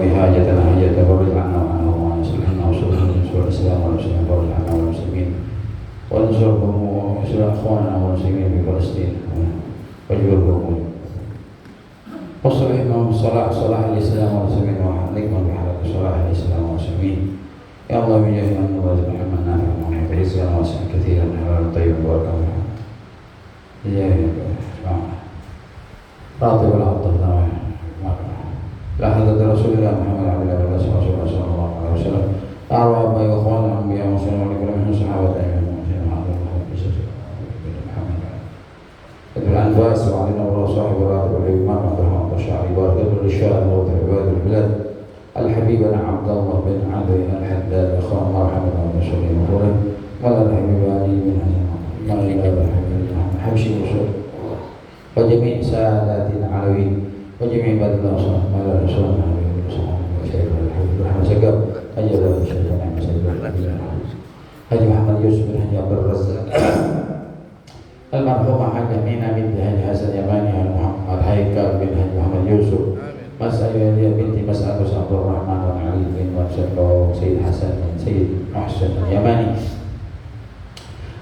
حاجتنا حاجة فرج عنا وعنهم وانصر لنا وانصر الإسلام والمسلمين فرج عنا والمسلمين وانصرهم وانصر أخواننا والمسلمين في فلسطين واجبرهم وصلهم صلاح الإسلام والمسلمين وحققهم بحلقة صلاح الإسلام والمسلمين يا الله بجاه أن نبارك محمد نافع ومحمد عزيزا واسعا كثيرا حلالا طيبا مباركا بجاه راتب العبد لا حضرة رسول الله محمد عبد الله ورسول الله صلى الله عليه وسلم أعرى أبائي وأخواننا الأنبياء والمرسلين ولكل منهم صحابة أئمة المؤمنين وحضر محمد ابن الأنفاس وعلينا الله صاحب الراتب والإمام عبد الرحمن الشاعري وأرقد الرشاد وعباد البلاد الحبيب عبد الله بن علي الحداد أخوان مرحبا والمسلمين وفورهم ولا الحبيب علي بن حسن ما إلا الحبيب حبشي وشر وجميع ساداتنا العلويين وجميع عباد الله صلى الله عليه وسلم سقف أجل الشيخ نعم سيد حاج محمد يوسف بن حاج عبد الرزاق المرحومة حاج أمينة بنت حاج حسن يماني محمد هيكل بن حاج محمد يوسف مسألة بنت مسألة عبد الرحمن بن علي بن وسلم سيد حسن بن سيد محسن اليماني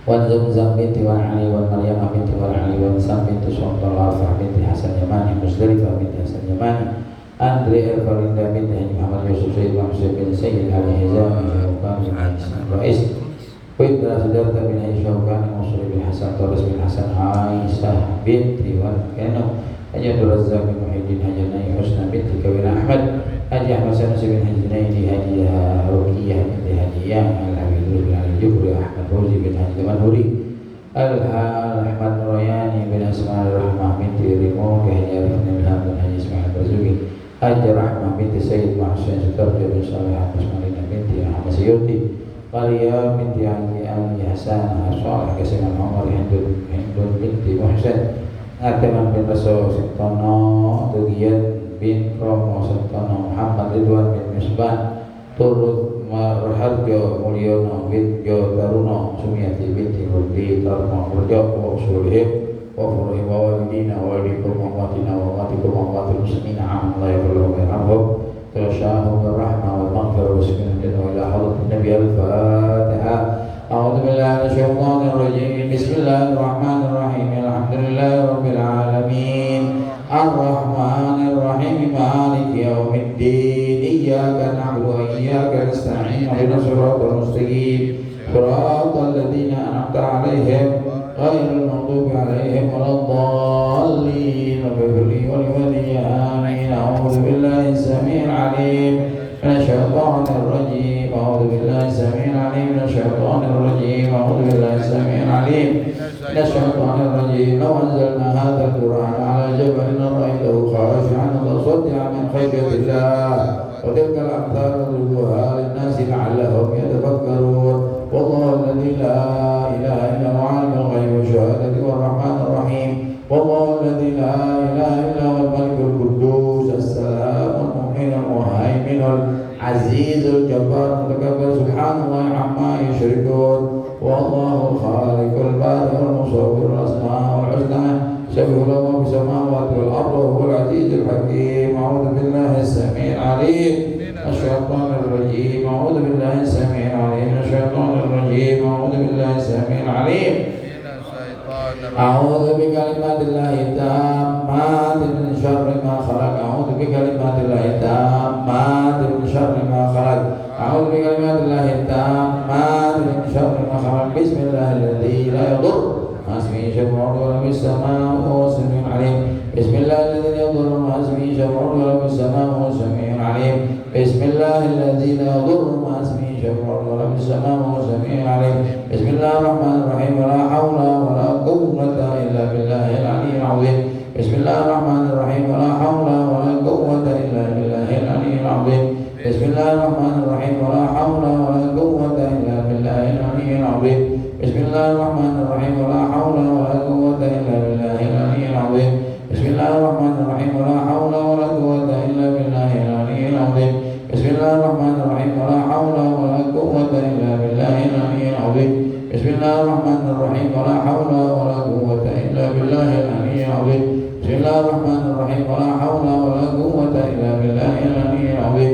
والزمزم بنت علي والمريم بنت علي والنسام بنت سلطان الرافع بنت حسن يماني مزدلفة بنت حسن يماني أندري الفريدة بنت محمد يوسف سيد محسن بن سيد علي هزام شوكان بن رئيس وإدرا سدرت بن شوكان مصر بن حسن طرس بن حسن عائشة بنت والكنو حج عبد الرزاق بن محي الدين حج ناي حسنى بنت كوين أحمد حج أحمد سنس بن حج نايدي هدية ركية بنت هدية الحبيب بن علي الجبري أحمد فوزي بن حج منهوري أحمد رياني بن أسماء الرحمة بنت ريمو كهدية بن الهام بن حج إسماعيل برزوقي حج رحمة بنت سيد محسن سترجى بن صالح أسماعيل بنت أحمد سيوطي قرية بنت علي حسان صالح كسمان عمر هند بنت محسن Ataman bin Rasul Setono Tugian bin Romo Setono Muhammad Ridwan bin Misban Turut Marharjo Mulyono bin Jo Taruno Sumiati binti Rudi Tarmo Murjo wa usulihim wa furuhim wa walidina wa walikum wa matina wa matikum wa matil muslimina amin la yafirullahu mirhamhum Tersyahum berrahmah wa maghfir wa sakinah wa ila hadratin Nabi al-Fatiha A'udzu billahi minasyaitonir rajim Bismillahirrahmanirrahim Alhamdulillahi rabbil alamin Ar-Rahmanir Rahim Maliki yaumiddin Iyyaka na'budu wa iyyaka nasta'in Ihdinas siratal mustaqim Siratal ladzina an'amta 'alaihim ghairil maghdubi 'alaihim waladdallin Rabbil wa liwaliyyi amin A'udzu billahi as-sami'il 'alim minasyaitonir rajim A'udzu billahi as-sami'il 'alim minasyaitonir rajim A'udzu billahi as-sami'il 'alim minasyaitonir rajim Law anzalna hadzal qur'ana 'ala jabalin ra'aytahu khashi'an mutasaddi'an min khashyatillah wa tilkal amthalu nadribuha lin-nasi la'allahum yatafakkarun wallahu alladzi la ilaha illa huwa 'alimul ghaibi wash-shahadati war-rahmanir rahim wallahu alladzi la ilaha illa huwal malikul quddus as-salamul mu'minul muhaiminul azizul jabbar mutakabbir subhanallahi amma yushrikun wallahu khaliqul bari'ul musawwirul asmaul husna sabbihu lahu fis samawati wal ardi wa huwal azizul hakim a'udzu billahi as-sami'il 'alim asy-syaithanir rajim a'udzu billahi as-sami'il 'alim asy-syaithanir rajim a'udzu billahi as-sami'il 'alim a'udzu bi kalimatillahi tammati min syarri ma khalaq a'udzu bi kalimatillahi tammati min syarri ma khalaq a'udzu bi kalimatillahi tammati min syarri ma khalaq bismillahilladzi la yadurru ma ismihi shay'un wa lahu as-sama'u was-sami'ul 'alim bismillahilladzi la yadurru ma ismihi shay'un wa lahu as-sama'u was-sami'ul 'alim bismillahilladzi la yadurru ma ismihi shay'un wa lahu as-sama'u was-sami'ul 'alim bismillahirrahmanirrahim wa la hawla wa la quwwata illa billahil 'aliyyil 'azim bismillahirrahmanirrahim wa la hawla wa la quwwata illa billahil 'aliyyil 'azim bismillahirrahmanirrahim wa la hawla wa la quwwata illa billahil 'aliyyil 'azim bismillahirrahmanirrahim wa la hawla wa la quwwata illa billahil 'aliyyil 'azim bismillahirrahmanirrahim wa la hawla wa la quwwata illa billahil 'aliyyil 'azim bismillahirrahmanirrahim wa la hawla wa la quwwata illa billahil 'aliyyil 'azim bismillahirrahmanirrahim wa la hawla wa la quwwata illa billahil 'aliyyil 'azim bismillahirrahmanirrahim wa la hawla wa la quwwata illa billahil 'aliyyil 'azim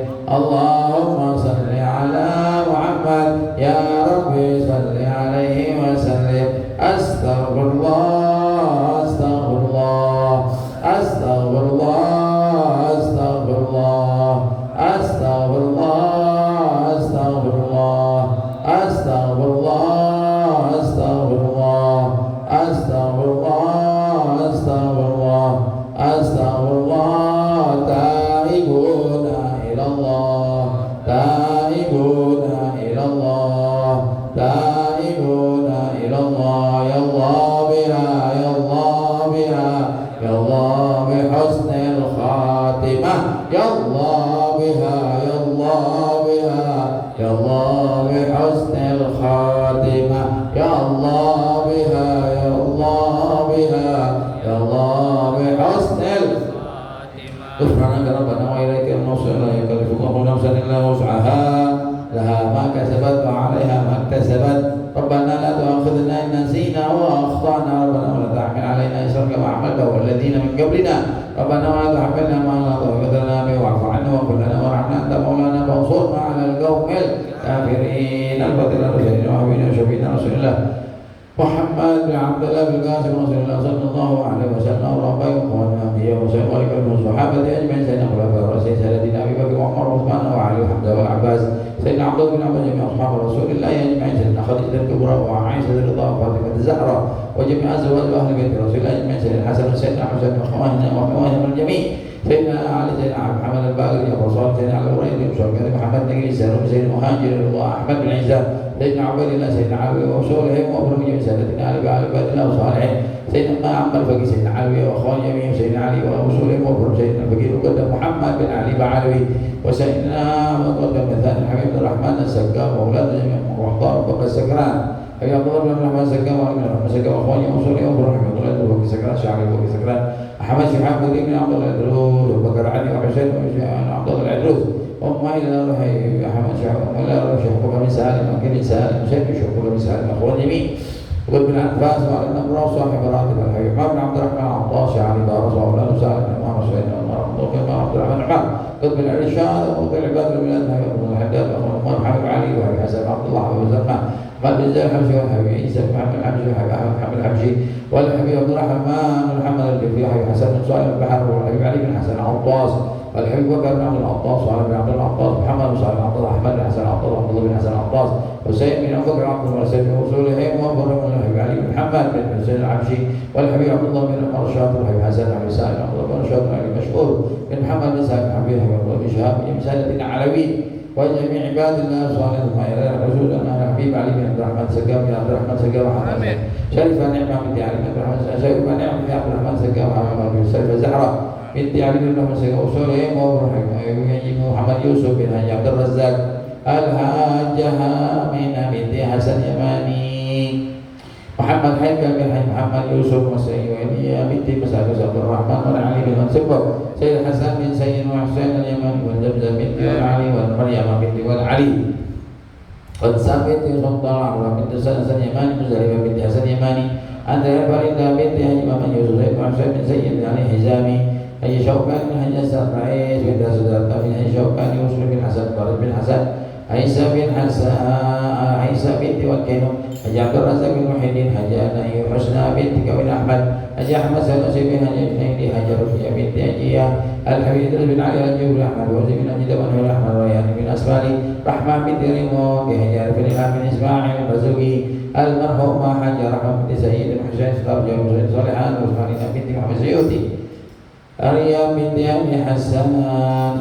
اللهم صل على محمد يا ربي صل عليه وسلم أستغفر الله أستغفر الله أستغفر الله أستغفر الله أستغفر الله أستغفر الله أستغفر الله أستغفر الله أستغفر الله أستغفر الله أستغفر الله تائبون إلى الله تائبون إلى الله تائبون إلى الله يا الله بها يا الله بها يا الله بحسن الخاتمة يا الله بها يا الله بها يا الله بحسن الخاتمة يا الله بها يا الله بها يا الله بحسن الخاتمة سبحانك ربنا وإليك المصير لا يكلف الله نفسا إلا وسعها لها ما كسبت وعليها ما اكتسبت ربنا لا تؤاخذنا إن نسينا وأخطأنا ربنا ولا تحمل علينا إصرا كما حملته والذين من قبلنا ربنا ولا تحملنا ما لا طاقة لنا به واعف عنا واغفر لنا وارحمنا أنت مولانا فانصرنا على القوم الكافرين الفضيلة سيدنا وحبيبنا وشفينا رسول الله محمد بن عبد الله بن القاسم رسول الله صلى الله عليه وسلم وربنا والنبي وسلم ولكم الصحابة أجمعين سيدنا الخلفاء الراشدين سيدنا أبي بكر وعمر وعثمان وعلي وحمزة والعباس سيدنا عبد الله بن عباس جميع أصحاب رسول الله أجمعين سيدنا خديجة الكبرى وعائشة رضا وفاطمة الزهراء وجميع أزواج أهل بيت رسول الله أجمعين سيدنا الحسن وسيدنا حسين وأخوانهم الجميع سيدنا علي سيدنا محمد الباقر أبو صالح سيدنا علي الوريدي وشوكة محمد نجري سيدنا سيدنا مهاجر الله أحمد بن عيسى سيدنا عبد الله سيدنا علي وصولهم وأبرم جميع سيدنا علي وعلي بن الله وصالحين سيدنا عمر الفقيه سيدنا علي وأخوان جميع سيدنا علي وصولهم وأبرم سيدنا الفقيه وقدم محمد بن علي بعلوي وسيدنا مقدم مثال الحبيب بن الرحمن السقاف وأولاد جميع وأحضار وبقى السكران أبي عبد الله بن الرحمن السقاف وعلي بن الرحمن السقاف وأخواني وصولهم وأبرم حبيب الله وبقى السكران شعري وبقى السكران أحمد شحاب بن عبد الله العدروس وبكر علي وحسين عبد الله العدروس أم إلى روح أحمد شحاب إلى روح شحبك من سالم وكل سالم شيخ شحبك من سالم أخوان جميع وابن العباس وعلى النبراء صاحب راتب الحبيب بن عبد الرحمن عطاش علي بارس وأولاد سالم الإمام حسين عبد الرحمن عمر قطب الإرشاد وقطب العباد والبلاد أبو الحداد وأمر حبيب علي وأبي حسن عبد الله وأبو زلمة قال بالزال الحبشي والحبيب عيسى بن محمد الحبشي وحبيب أحمد محمد الحبشي والحبيب عبد الرحمن محمد الجفري وحبيب حسن بن صالح البحر والحبيب علي بن حسن عطاس والحبيب بكر بن عبد العطاس وعلي بن عبد العطاس محمد بن صالح عبد الله أحمد بن حسن عطاس عبد الله بن حسن عطاس حسين بن أبو بكر عبد الله سيد وصولهم وأبو الحبيب علي بن محمد بن حسين الحبشي والحبيب عبد الله بن رشاد والحبيب حسن بن سالم عبد الله بن رشاد والحبيب مشهور بن محمد بن سالم الحبيب عبد الله بن شهاب بن مسالة علوي وجميع عباد الله الصالحين الخيرين الرسول أنا الحبيب علي بن عبد الرحمن سقاف بن عبد الرحمن سقاف وحمد شريف نعمة بنت علي بن عبد الرحمن شريف نعمة بن عبد الرحمن سقاف وحمد شريف زهرة بنت علي بن عبد الرحمن سقاف وصولهم وابراهيم محمد يوسف بن حاج عبد الرزاق الحاجة من بنت حسن يماني محمد حيكل بن حاج محمد يوسف وسيدي بنت مسعود عبد الرحمن والعلي بن منصور سيد الحسن بن سيد وحسين اليماني والزبزة بنت والعلي والمريم بنت والعلي والثابت سلطان عمرو بنت حسن اليماني مزدلفة بنت حسن اليماني عند فريدة بنت حاج محمد يوسف سيد وحسين بن سيد علي حزامي حي شوكان بن حي حسن رئيس بنت سدرة بن حي شوكان يوسف بن حسن فرد بن حسن عيسى بن حسن عيسى بنت والكينو حج عبد الرزاق بن محي الدين حج أنهي حسنى بنت كوين أحمد حج أحمد سنوسي بن حج بن حج رفيع بنت أجية الحبيب بن علي الجبر أحمد وزي بن أجيد بن أحمد ريان بن أسفالي رحمة بنت ريمو كهجار بن إلهام بن إسماعيل الرزوقي المرحومة حج رحمة بنت سيد حسين سترجع بن صالحان وزماننا بنت محمد سيوتي Arya binti Abi Hasan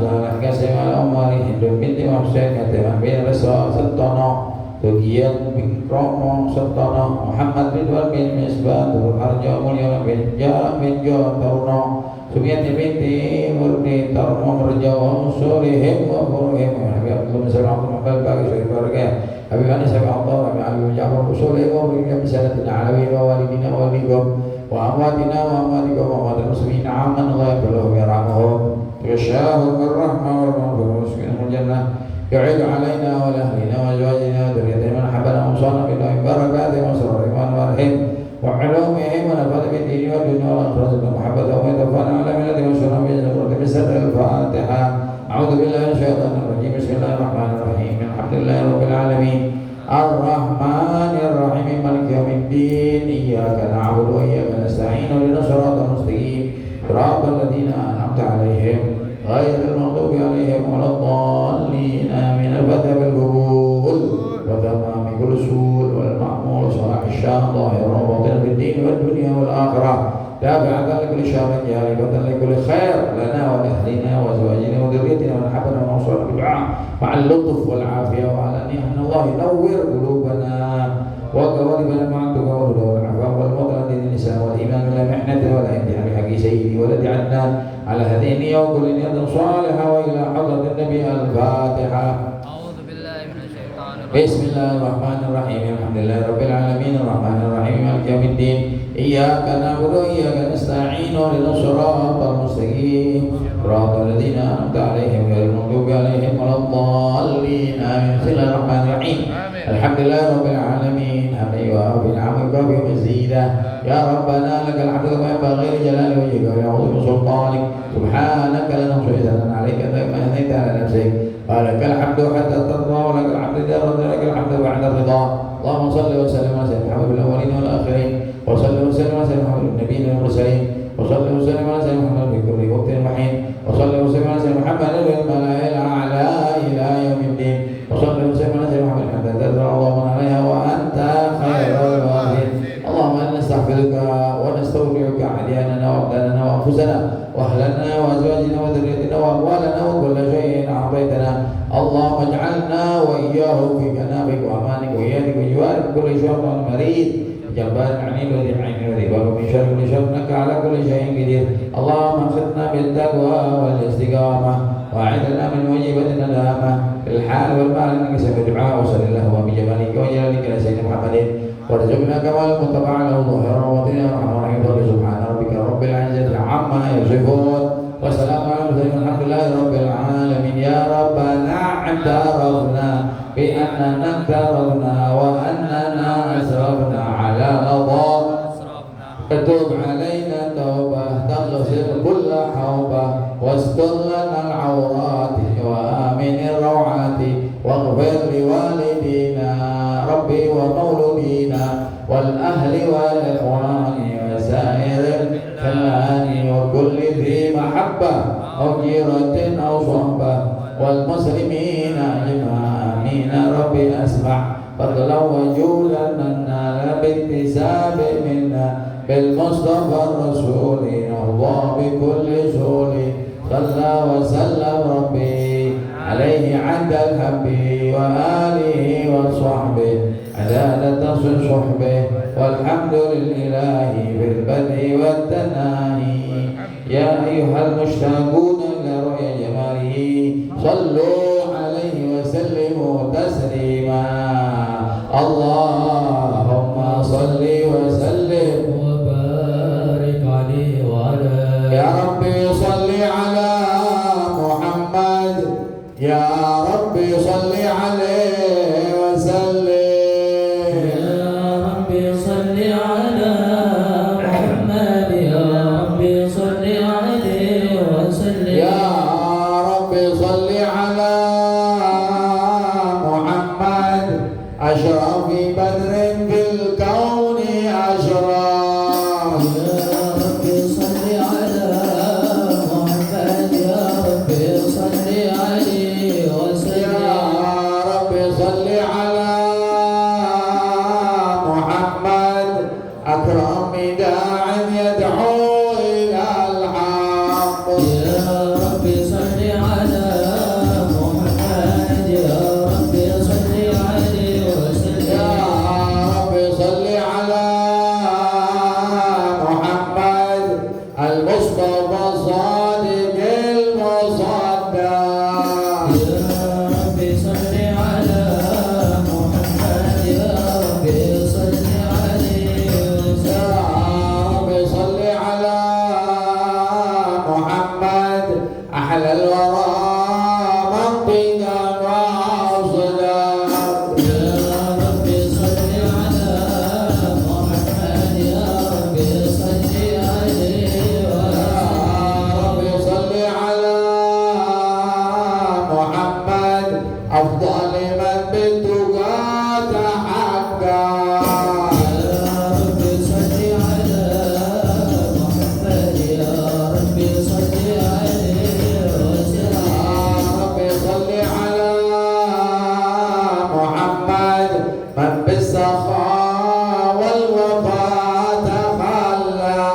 Salah kasih al-Umari Hindu binti Mahsud Katiman bin Rasul Sentono Tugian bin Kromo Sentono Muhammad bin Wal bin Misbah Turun Harjo Mulyono bin Jarak bin Jo Taruno Sugiyati binti Murni Taruno Merjo Surihim wa Furuhim Nabi Abdullah bin Salam Abdul Bagi Suri Keluarga Abi Anis Abi Allah Abi Ali bin Ja'far Usulihim wa Berikan Bisalatina Alawi wa Walidina wa Walikum وأمواتنا وأمواتكم وأموات المسلمين عاما الله يغفر لهم ويرحمهم ويغشاهم بالرحمة والمغفرة ويسكنهم الجنة يعيد علينا ولأهلنا وأزواجنا وذريتنا من أحبنا وأوصانا بالله بركاتهم وسرورهم وأنوارهم وعلومهم ونفعنا بالدين والدنيا والآخرة ومحبتهم ويتوفانا على ملتهم وشرهم بجنة بسر الفاتحة أعوذ بالله من الشيطان دافعة لكل شر جالبة لكل خير لنا ولأهلنا وأزواجنا وذريتنا ونحبنا ونوصلنا بالدعاء مع اللطف والعافية وعلى أن الله ينور قلوبنا وقوالبنا مع التقى والهدى والعفاف والفضل دين الإسلام والإيمان ولا محنة ولا امتحان بحق سيدي ولد عدنان على هذه النية وكل نية صالحة وإلى حضرة النبي الفاتحة. بسم الله الرحمن الرحيم الحمد لله رب العالمين الرحمن الرحيم مالك يوم الدين إياك نعبد وإياك نستعين اهدنا الصراط المستقيم صراط الذين أنعمت عليهم غير المغضوب عليهم ولا الضالين آمين. بسم الله الرحمن الرحيم الحمد لله رب العالمين حمدا يوافي نعمك ومزيدا يا ربنا لك الحمد كما ينبغي لجلال وجهك ولعظيم سلطانك سبحانك لا نحصي ثناء عليك أنت كما أثنيت على نفسك ولك الحمد حتى ترضى ولك الحمد إذا رضي لك الحمد بعد الرضا. اللهم صل وسلم على سيدنا محمد الأولين والآخرين وصل وسلم على سيدنا محمد النبيين والمرسلين وصل وسلم على سيدنا محمد في كل وقت وحين وصل وسلم على سيدنا محمد في الملأ الأعلى إلى يوم الدين وصل وسلم على سيدنا محمد حتى تدرى اللهم عليها وأنت خير الوارثين. اللهم إنا نستغفرك ونستودعك أحياننا وأبداننا وأنفسنا وأهلنا وأزواجنا وذريتنا وأموالنا وكل شيء أعطيتنا. اللهم اجعلنا وإياه في جنابك وأمانك وإيادك وجوارك كل شر مريض جبار عنيد وذي عين وذي باب من شر كل شر إنك على كل شيء قدير. اللهم اخذنا بالتقوى والاستقامة وأعذنا من وجبة الندامة في الحال والمال إنك سميع الدعاء. وصل اللهم بجمالك وجلالك على سيدنا محمد وارزقنا كمال المتبع له ظاهرا وباطنا يا ارحم الراحمين. سبحان ربك رب العزة عما يصفون وسلام على المرسلين الحمد لله رب العالمين. يا ربنا اعترفنا بأننا اقترفنا وأننا أسرفنا على رضاك فتوب علينا توبة تغفر كل حوبة واستر لنا العورات وآمن الروعات واغفر لوالدينا ربي ومولودينا والأهل والإخوان وسائر الخلان وكل ذي محبة أو جيرة أو صحبة والمسلمين أجمعين ربي أسمع فضلا وجودا نال باكتساب منا بالمصطفى الرسول الله بكل سول صلى وسلم ربي عليه عند الحب وآله وصحبه عدالة صحبه والحمد لله بالبدء والتناهي. يا أيها المشتاقون إلى رؤيا جماله صلوا عليه وسلموا تسليما. اللهم صل وسلم وبارك عليه وعلى يا ربي صل على محمد يا ربي صل عليه وسلم يا ربي صل على محمد يا ربي صل عليه وسلم يا ربي صل على محمد أشرف بدر في الكون أشرف يا ربي صل على محمد يا ربي صل عليه وسلم يا ربي صل على محمد أكرم داع يدعو إلى الحق يا ربي صل على محمد يا ربي صل عليه وسلم يا ربي صل على محمد المصطفى الصادق المصدق يا ربي صل على محمد يا ربي صل عليه وسلم يا ربي صل على محمد أحلى الورى منطقا وأصلا يا ربي صل على محمد يا ربي صل عليه وسلم يا ربي صل على محمد أفضل من بالتقى تحقق يا ربي صل على محمد يا ربي صل عليه وسلم يا ربي صل على محمد من بالسخاء والوفاء تخلى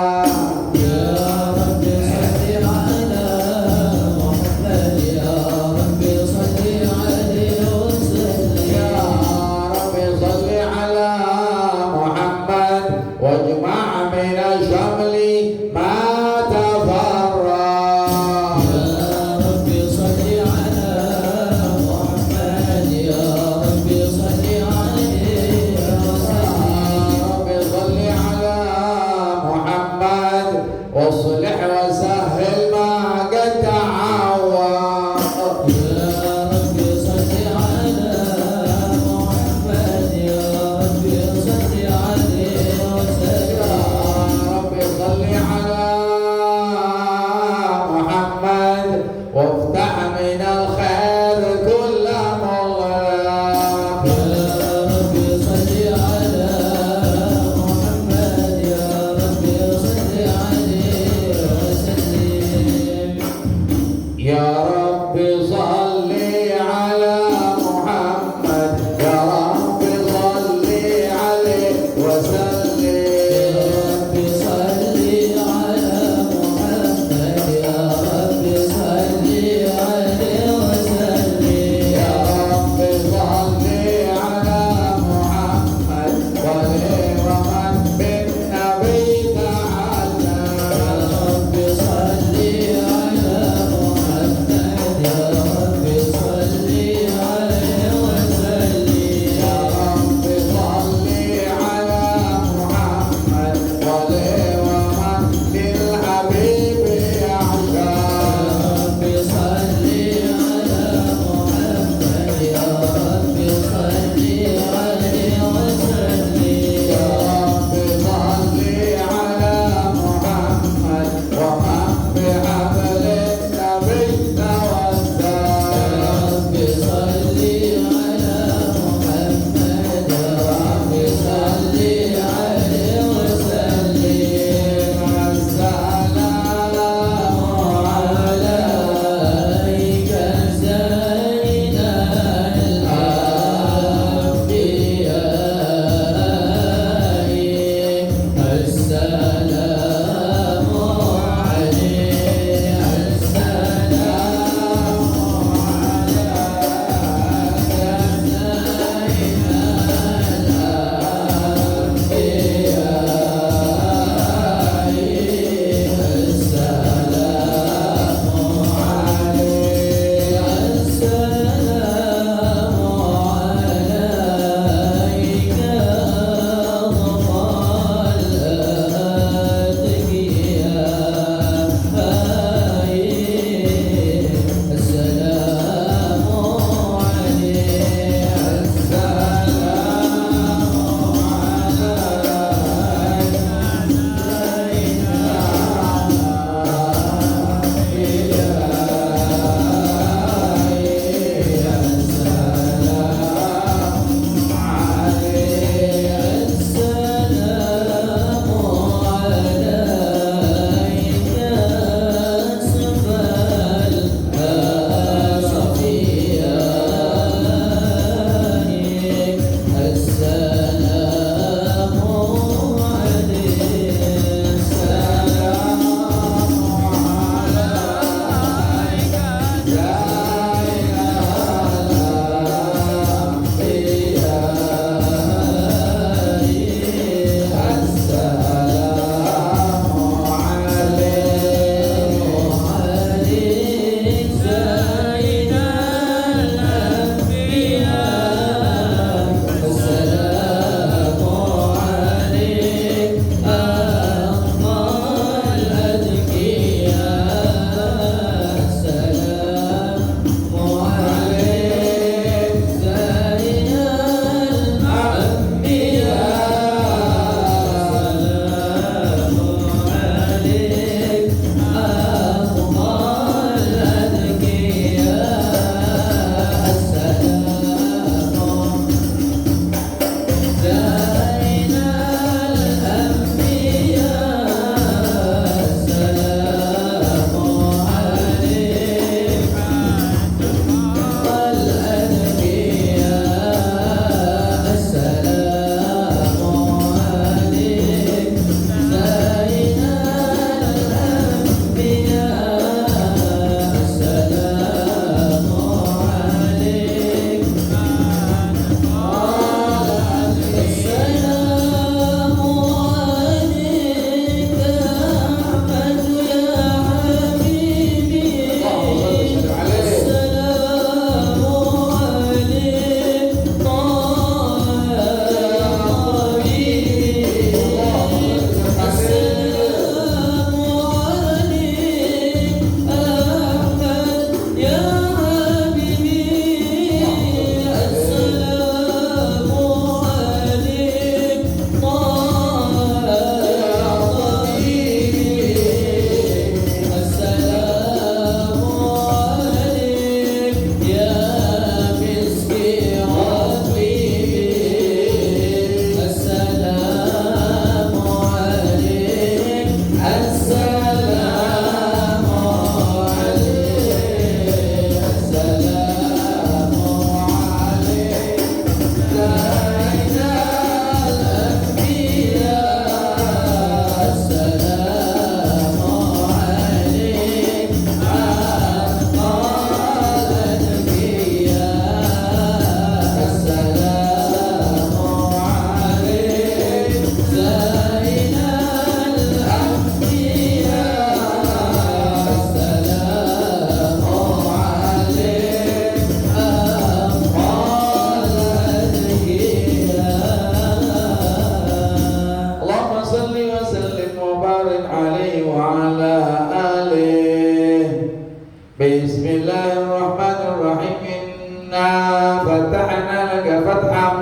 inna fatahna laka fatham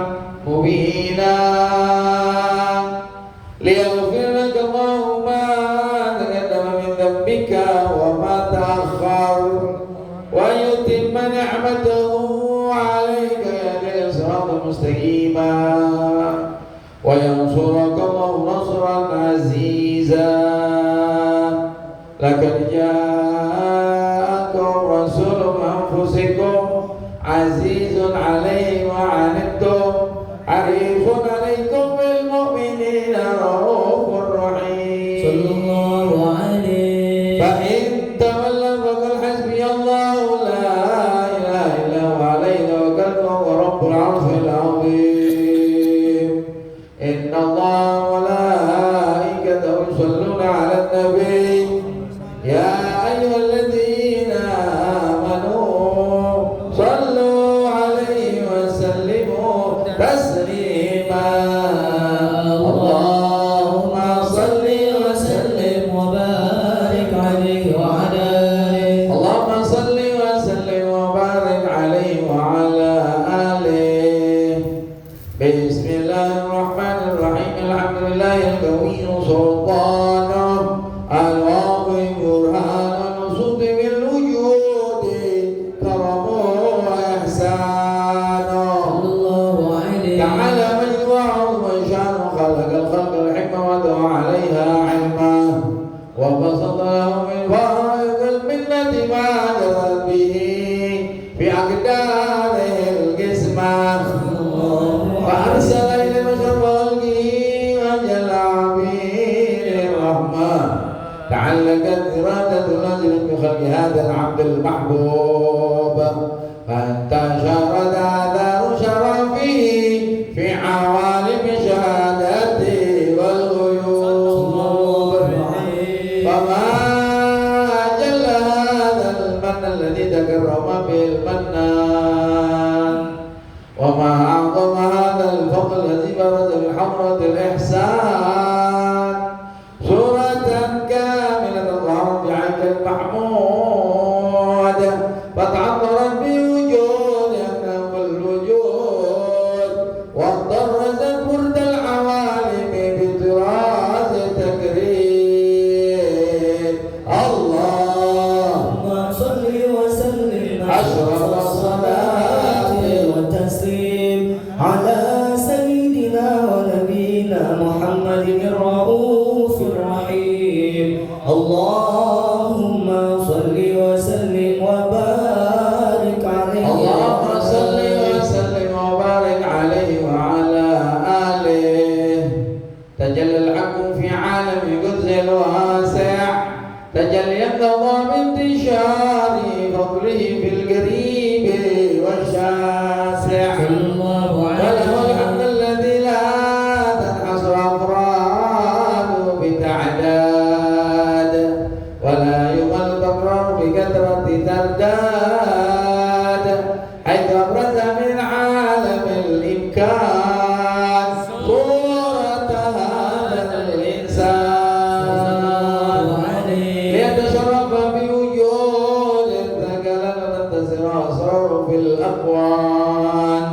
mubina liyaghfir laka Allahu ma taqaddama min dhanbika wa ma ta'akhkhar wa yutimma ni'matahu 'alayka yahdika siratan mustaqima wa yansuraka Allahu nasran 'aziza laqad ja'akum rasulun min anfusikum 'azizun 'alayhi ma 'anittum harisun 'alaykum bil mu'minina ra'ufur rahim sallallahu alaihi fa in tawallaw faqul hasbiyallahu la ilaha illa huwa alayhi tawakkaltu wa huwa rabbul 'arshil 'azim inna Allaha wa malaikatahu yusalluna 'alan nabiy ya ayyuhalladzina amanu sallu 'alaihi wa sallimu taslima Allahumma salli wa sallim wa barik 'alaihi wa 'ala alihi Allahumma salli wa sallim wa barik 'alaihi wa 'ala alihi Bismillahirrahmanirrahim Alhamdulillahil qawiyyi sultanuh al-waqi burhanun nusudi bil wujudi karamu wa ihsanu Allahu alaihi ta'ala majdu wa 'azma sha'nu khalaqal khalqa al-hikma wa da'a 'alayha 'ilma wa basata lahu min faraidil minnati ma jarat bihi fi aqdaril qismah wa arsala ila masyabalki wa jalla 'abir rahman تعلقت إرادة نازل بخلق هذا العبد المحبوب فانتشرت آثار شرفه في عوالم شهادته والغيوب فما أجل هذا المن الذي تكرم به المنان وما أعظم هذا الفضل الذي برز من حضرة الإحسان سورة كاملة ظهرت بعينك المحمود فتعطرت بوجود أنه الوجود واضطرزت برد العوالم بطراز تكريم اللهم صل وسلم أشرف الصلاة والتسليم على سيدنا ونبينا محمد الرؤوف الرحيم اللهم صل وسلم وبارك عليه اللهم صل وسلم وبارك عليه وعلى آله تجلى الحق في عالم قدس واسع تجلى يقضى بانتشار فضله في القريب والشاسع وله الحمد الذي لا تنحصر أفراده بتعداد ولا يمل تكرار بكثرة ترداد حيث أبرز من عالم الإمكان صورة هذا الإنسان ليتشرف بوجود ثقل وتنتصر أسرار في الأكوان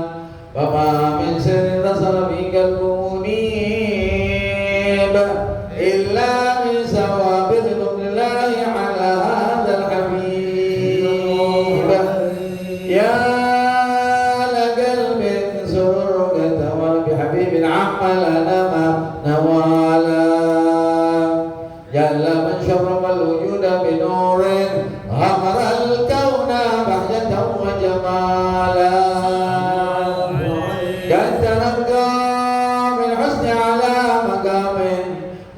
وما من سر اتصل به قلبه منيب إلا من سوابق فضل الله على هذا الحبيب يا لقلب سرورك تمر بحبيب عمل لنا نوالا جل من شرب الوجود بنور غمر الكون بهجة وجمالا كان تنقى من حسن على مقام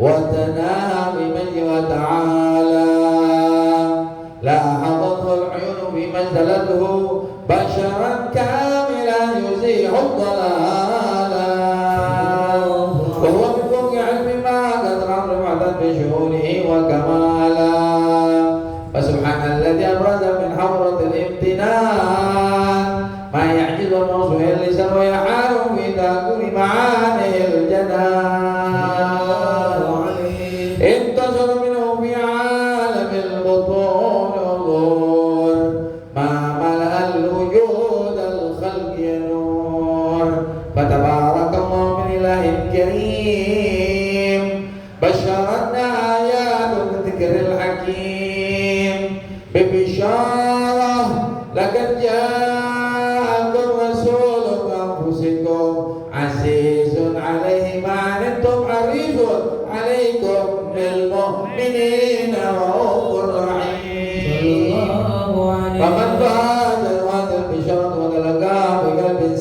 وتناهى بمن وتعالى لاحظته العيون بما ازدلته بشرا كاملا يزيح الضلالا وهو من فوق علم ما قدر رفعة بشؤونه وكمالا فسبحان الذي أبرز من حضرة الامتنان ما يعجز موصوف اللسان ويحال في تأكل معاني الجنان انتصر منه في عالم البطون والظهور ما ملأ الوجود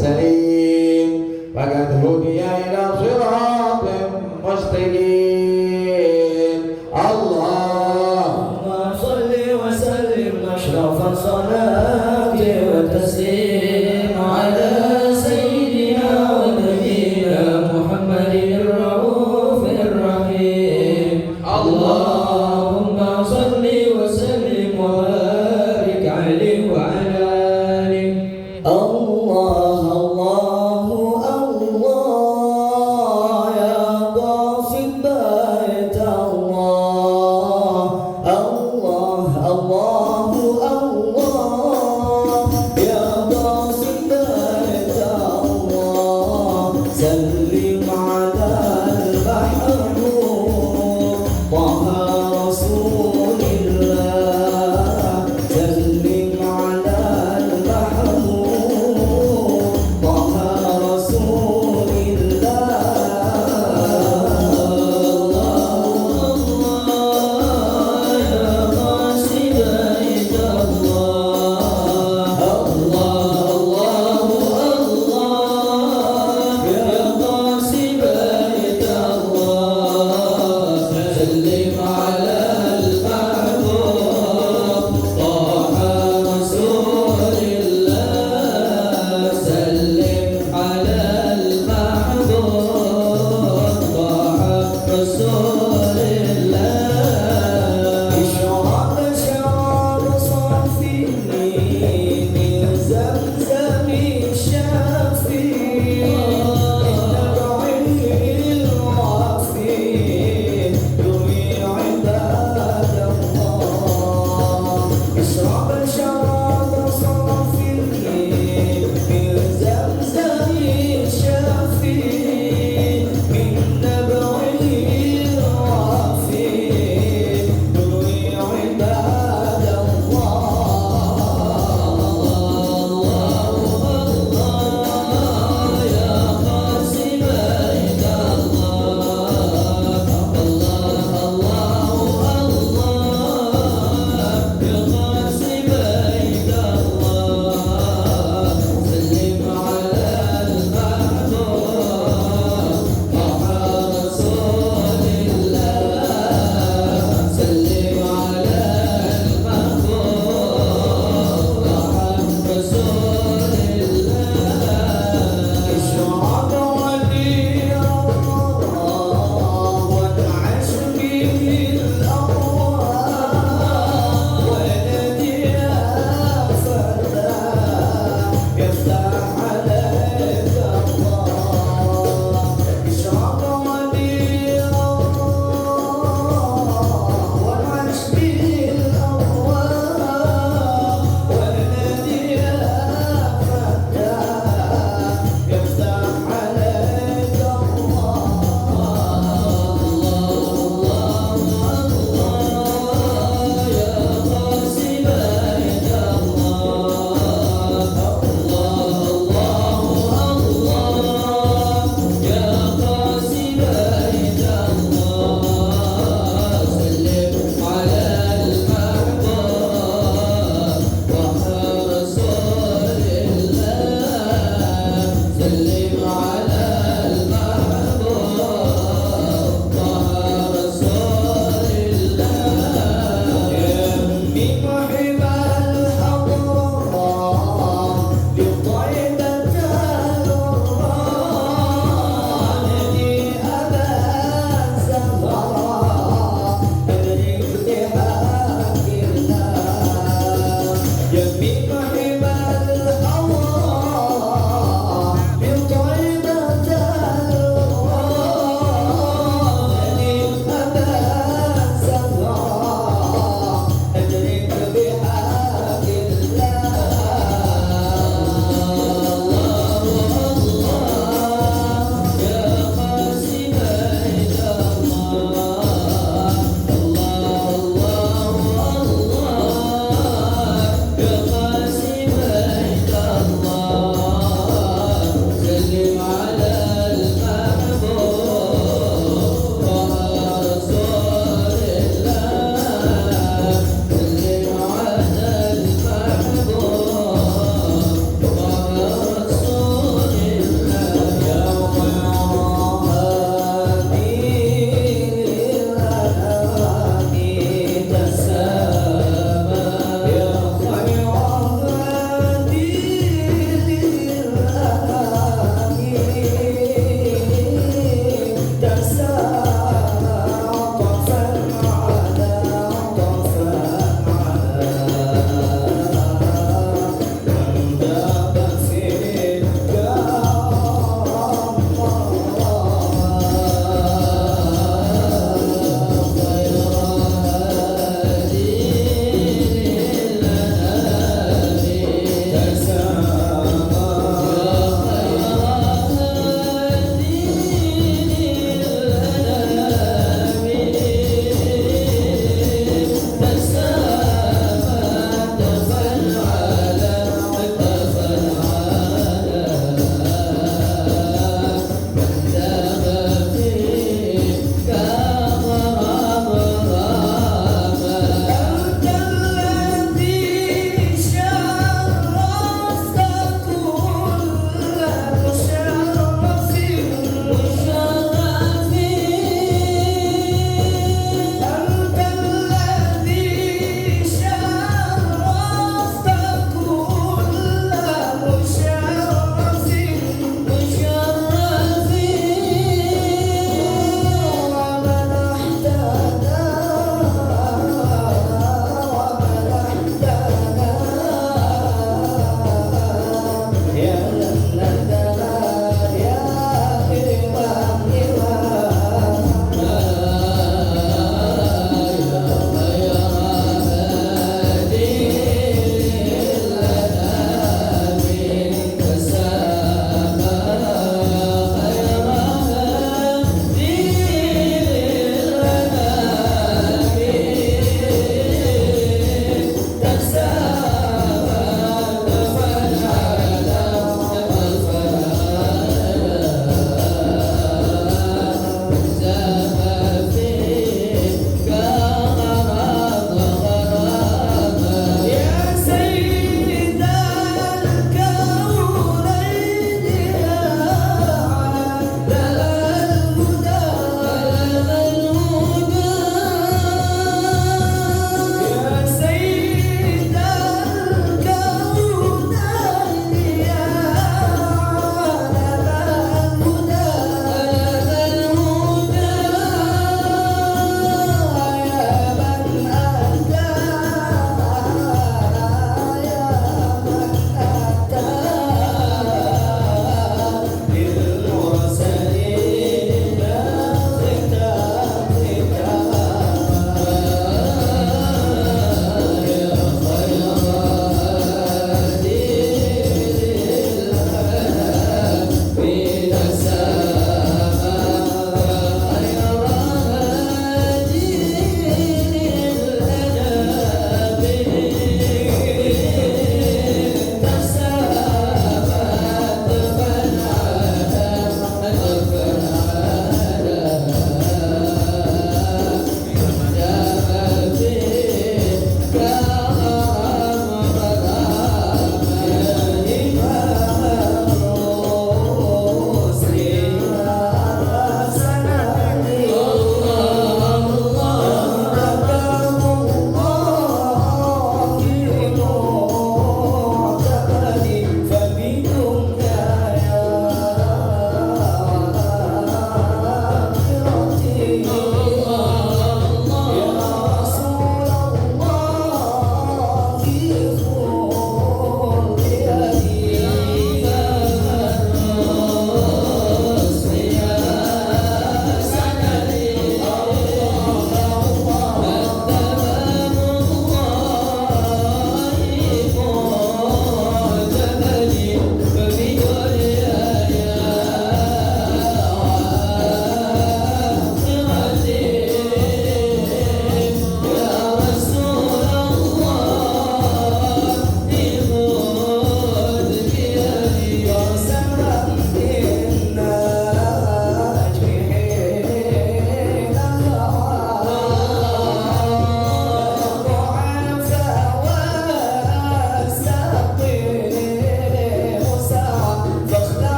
سليم فقد هدي إلى صراط مستقيم اللهم صل وسلم أشرف الصلاة والتسليم على سيدنا ونبينا محمد الرؤوف الرحيم اللهم صل وسلم وبارك عليه وعلى آله الله الله الله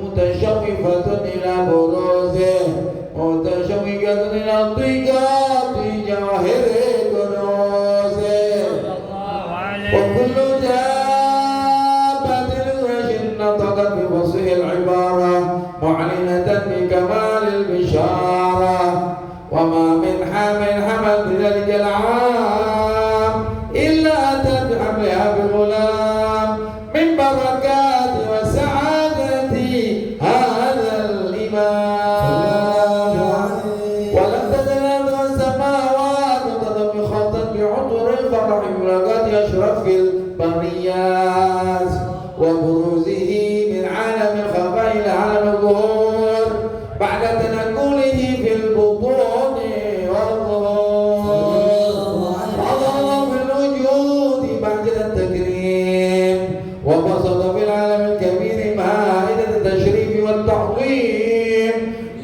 متشوفة إلى بروزه متشوقة إلى انطقاط جواهر كنوزه وكل دابة الوحش نطقت بفصيح العبارة معلنة بكمال البشارة وما من حمل بذلك العام إلا أتت بحملها بغلام من بركات وسعادة هذا الإمام ولم تزل السماوات تطبخت بعطر الفرح بملاقات أشرف البريات وبروزه من عالم الخفاء إلى عالم الظهور بعد تنقله في البطون والظهور وظهر في الوجود بعد التكريم وبسط في العالم الكبير مائدة التشريف والتعظيم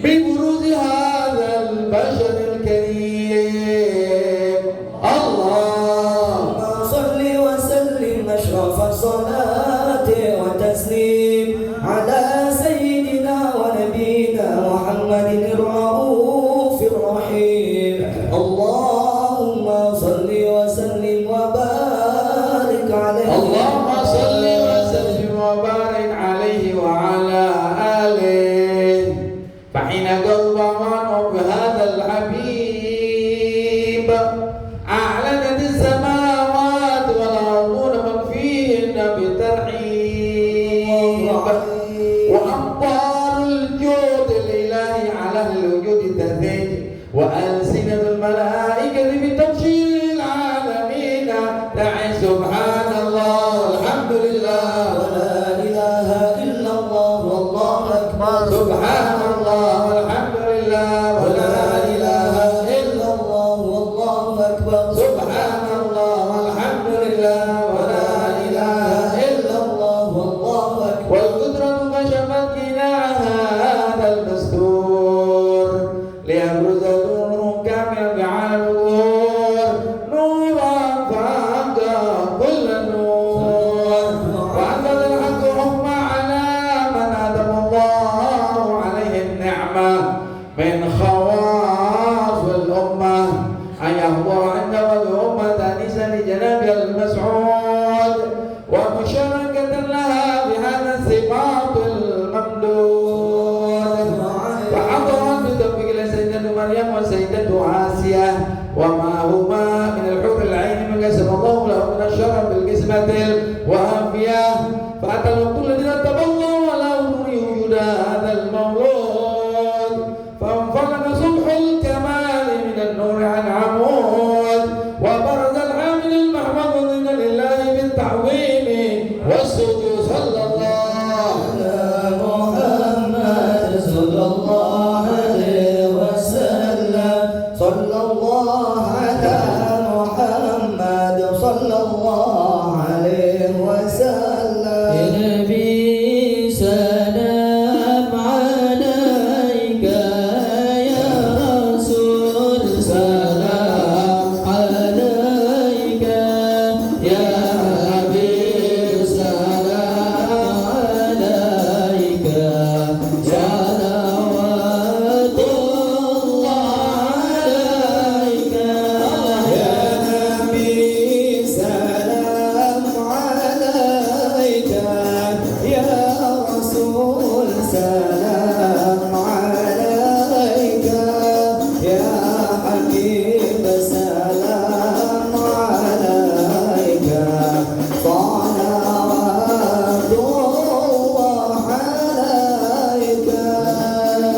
ببروز هذا البشر الكريم اللهم صل وسلم أشرف الصلاة والتسليم على سيدنا ونبينا محمد الرؤوف الرحيم اللهم صل وسلم وبارك عليه اللهم صل وسلم وبارك عليه وعلى آله فحين قضى عنه بهذا الحبيب أعلنت السماوات والأرضون من فيهن بترحيب وأمطار الجود الإلهي على الوجود تهج وألسنة الملائكة بتبشير العالمين تعي سبحان الله والحمد لله ولا إله إلا الله والله أكبر سبحان الله والحمد لله ولا إله إلا الله والله أكبر سبحان الله والحمد لله ولا إله إلا الله والله أكبر والقدرة كشفت قناع هذا المستور ليبرز نوره كامل بعالم الظهور نورا فأبدى كل النور وأنزل الحق حكما على من أدم الله عليه النعمة من خواص الأمة أن يحضر عند الأمة تأنيسا لجناب المسعود ومشاركة لها بهذا الصفات الممدود فحضرت بتوفيق سيدة مريم وسيدة آسيا وما هما من الحور العين من قسم الله له من الشرف بالقسمة الوافية فأتى الوقت الذي رتب الله على أمور وجود هذا المولود فانفلق صبح الكمال من النور عن عمود وبرز الحامل المحمد لله بالتعظيم والسجود صلى الله على محمد صلى الله عليه وسلم صلى الله على محمد صلى الله عليه وسلم يا نبي سلام عليك يا رسول سلام عليك يا حبيب سلام عليك صلوات الله عليك يا نبي سلام عليك يا رسول سلام عليك يا حبيب سلام عليك صلوات الله عليك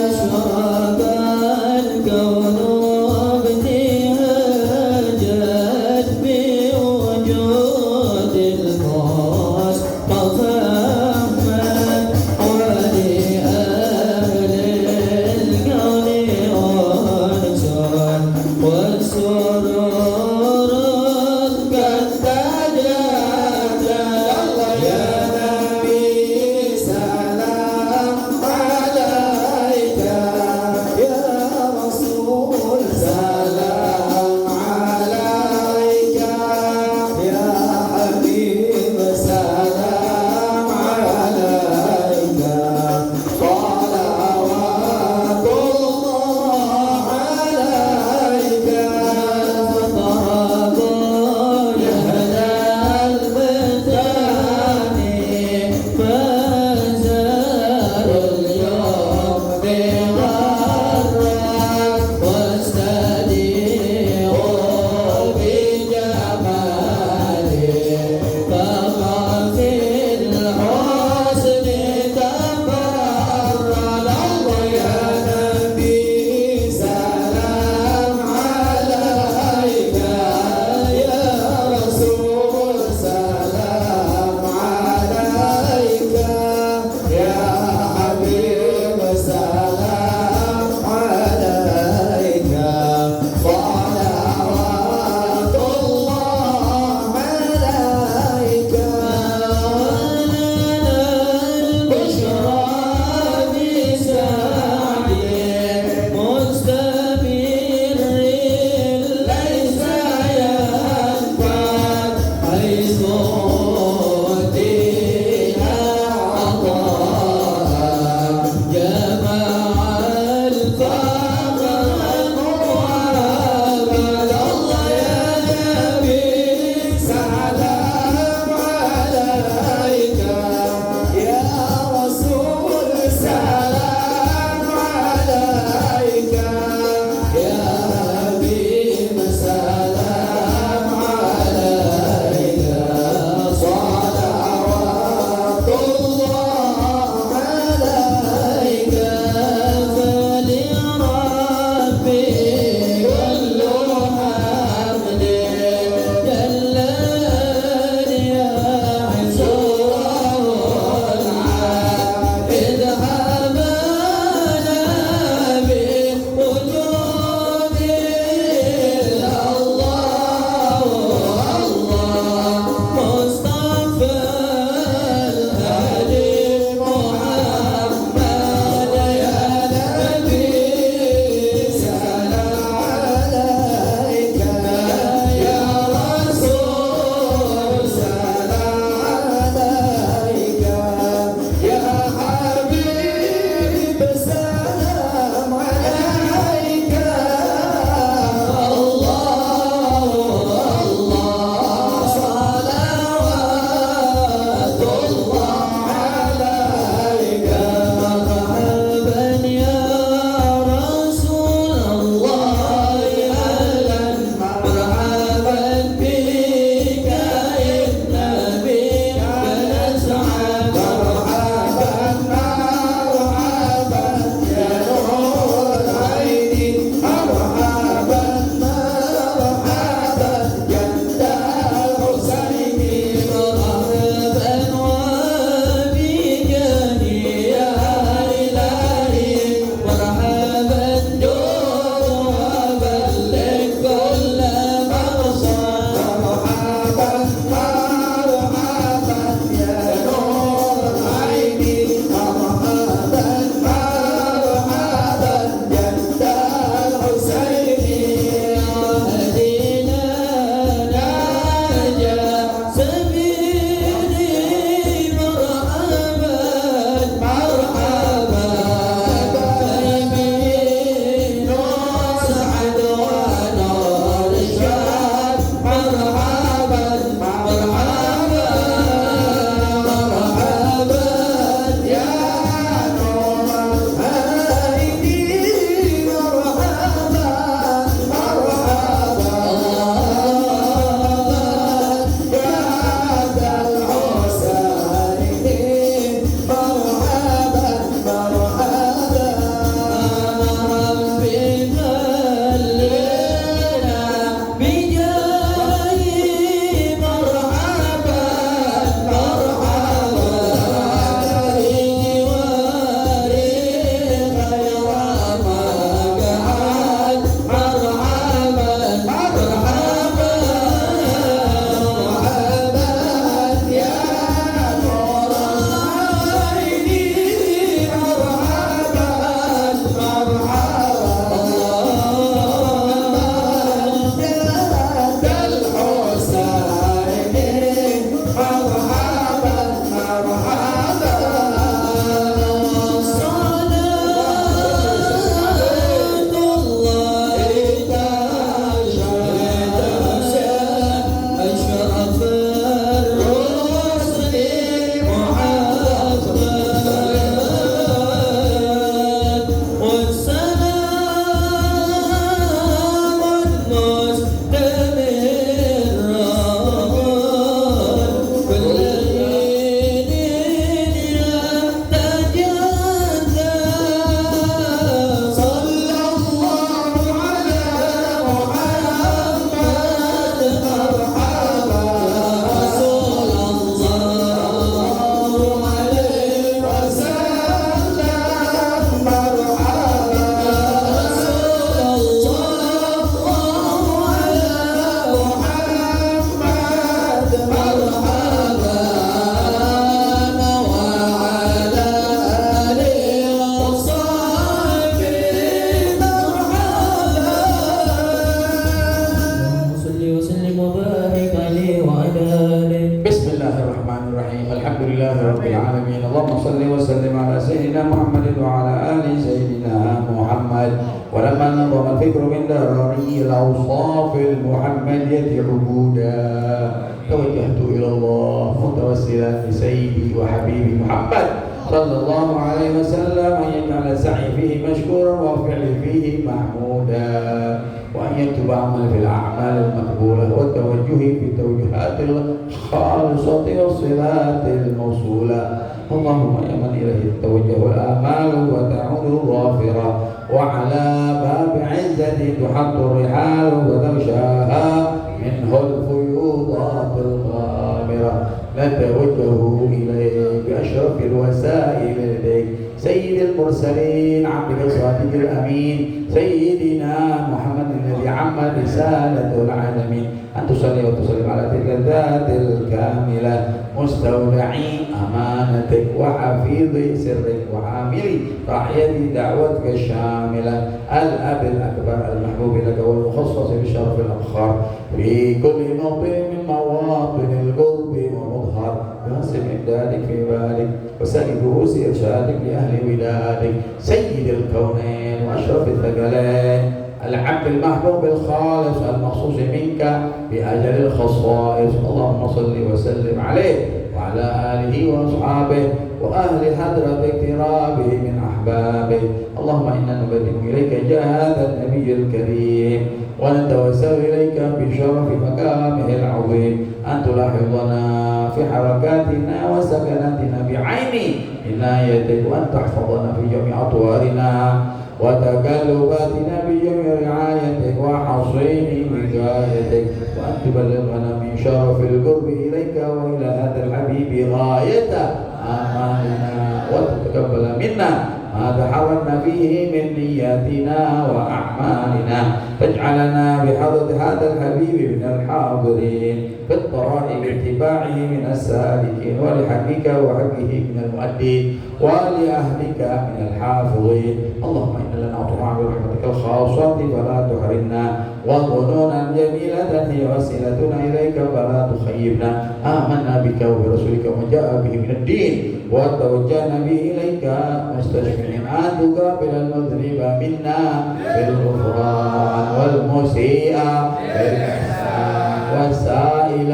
أشرق الكون وابتهاجت بوجود المصطفى محمد ولأهل سيدنا محمد. ولما نظم الفكر من دراري الأوصاف المحمدية عبودا توجهت إلى الله متوسلا بسيدي وحبيبي محمد صلى الله عليه وسلم أن يجعل السعي فيه مشكورا والفعل فيه محمودا، وأن يكتب عمل في الأعمال المقبولة والتوجه في التوجهات الخالصة والصلات الموصولة. اللهم يا من إليه توجه الآمال وتعود الظافرة، وعلى باب عزة تحط الرحال وتغشاها منه الفيوضات الغامرة، نتوجه إليه بأشرف الوسائل إليك سيد المرسلين عبدك الصادق الأمين سيدنا محمد الذي عم رسالة العالمين، أن تصلي وتسلم على تلك الذات الكاملة مستودعي أمانتك وحفيظ سرك وعاملي راحية دعوتك الشاملة الأب الأكبر المحبوب لك والمخصص بالشرف الأفخار في كل موطن من مواطن القرب ومظهر بحسب إمدادك في بالك وسائل دروس إرشادك لأهل ودادك سيد الكونين وأشرف الثقلين العبد المحبوب الخالص المخصوص منك بأجل الخصائص. اللهم صل وسلم عليه وعلى آله وأصحابه وأهل حضرة اقترابه من أحبابه. اللهم إنا نقدم إليك جاه هذا النبي الكريم ونتوسل إليك بشرف مقامه العظيم أن تلاحظنا في حركاتنا وسكناتنا بعين عنايتك، وأن تحفظنا في جميع أطوارنا وتقلباتنا بجميع رعايتك وحصين وقايتك، وأن تبلغنا من شرف القرب إليك وإلى هذا الحبيب غاية آمالنا، وتتقبل منا ما تحركنا فيه من نياتنا وأعمالنا، تجعلنا بحضرة هذا الحبيب من الحاضرين في الطرائق اتباعه من السالكين، ولحقك وحقه من المؤدين، ولأهلك من الحافظين. اللهم إنا لنا أطمع برحمتك الخاصة فلا تحرمنا، وظنونا جميلة هي وسيلتنا إليك فلا تخيبنا. آمنا بك وبرسولك وما جاء به من الدين وتوجهنا به إليك مستشفعين أن تقابل المذنب منا بالغفران والمسيء بالإحسان والسائل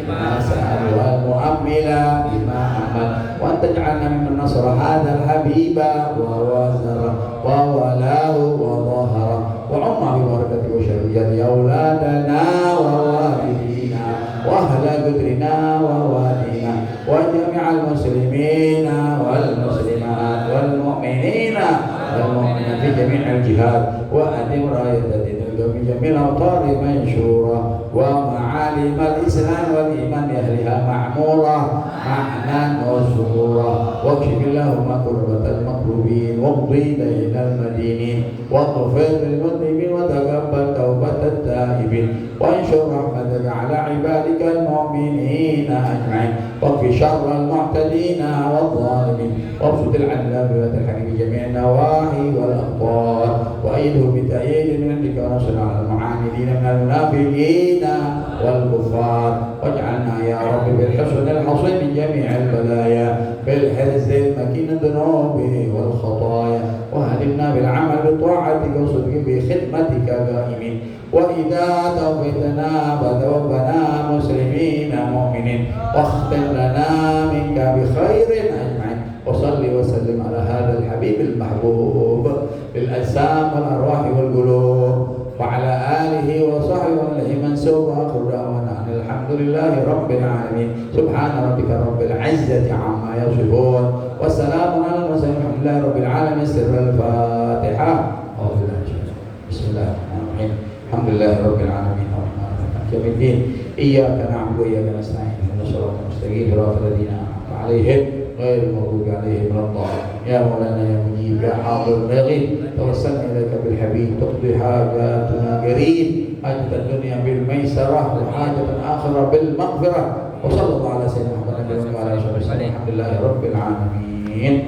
بما سأل والمؤمل بما أمل، وأن تجعلنا ممن نصر هذا الحبيب ووازره وولاه وظهره، وعم ببركته وشريته أولادنا ووالدينا وأهل قدرنا ووالدينا وجميع المسلمين والمسلمات والمؤمنين والمؤمنات في جميع الجهات، وأدم راية دينك في جميع الأوطار منشورة، ومعالم الإسلام والإيمان لأهلها معمورة معنا وسرورا، واكشف اللهم كربة المكروبين واقضي دين المدينين واغفر للمذنبين وتقبل توبة التائبين، وانشر رحمتك على عبادك المؤمنين أجمعين، واكف شر المعتدين والظالمين، وابسط العدل بذات الحكيم جميع النواحي والأقطار، وأيده بتأييد من عندك ونصر على المعاندين من المنافقين والكفار، واجعلنا يا رب بالحسن الحصين من جميع البلايا بالحرز المكين الذنوب والخطايا، وهدمنا بالعمل بطاعتك وصدق بخدمتك دائمين، وإذا توفيتنا فتوفنا مسلمين مؤمنين، واختم لنا منك بخير أجمعين، وصل وسلم على هذا الحبيب المحبوب للأجسام والأرواح والقلوب وعلى آله وصحبه منسوب، وآخر دعوانا أن الحمد لله رب العالمين. سبحان ربك رب العزة عما يصفون وسلام على المرسلين الحمد لله رب العالمين. سر الفاتحة. بسم الله الرحمن الرحيم. الحمد لله رب العالمين الرحمن الرحيم يوم الدين إياك نعبد وإياك نستعين اهدنا الصراط المستقيم صراط الذين أنعمت عليهم غير المغضوب عليهم ولا الضالين. يا مولانا يا مجيب يا حاضر الغيب توسلنا إليك بالحبيب تقضي حاجاتنا قريب، حاجة الدنيا بالميسرة وحاجة الآخرة بالمغفرة، وصلى الله على سيدنا محمد وعلى آله وصحبه وسلم. الحمد لله رب العالمين.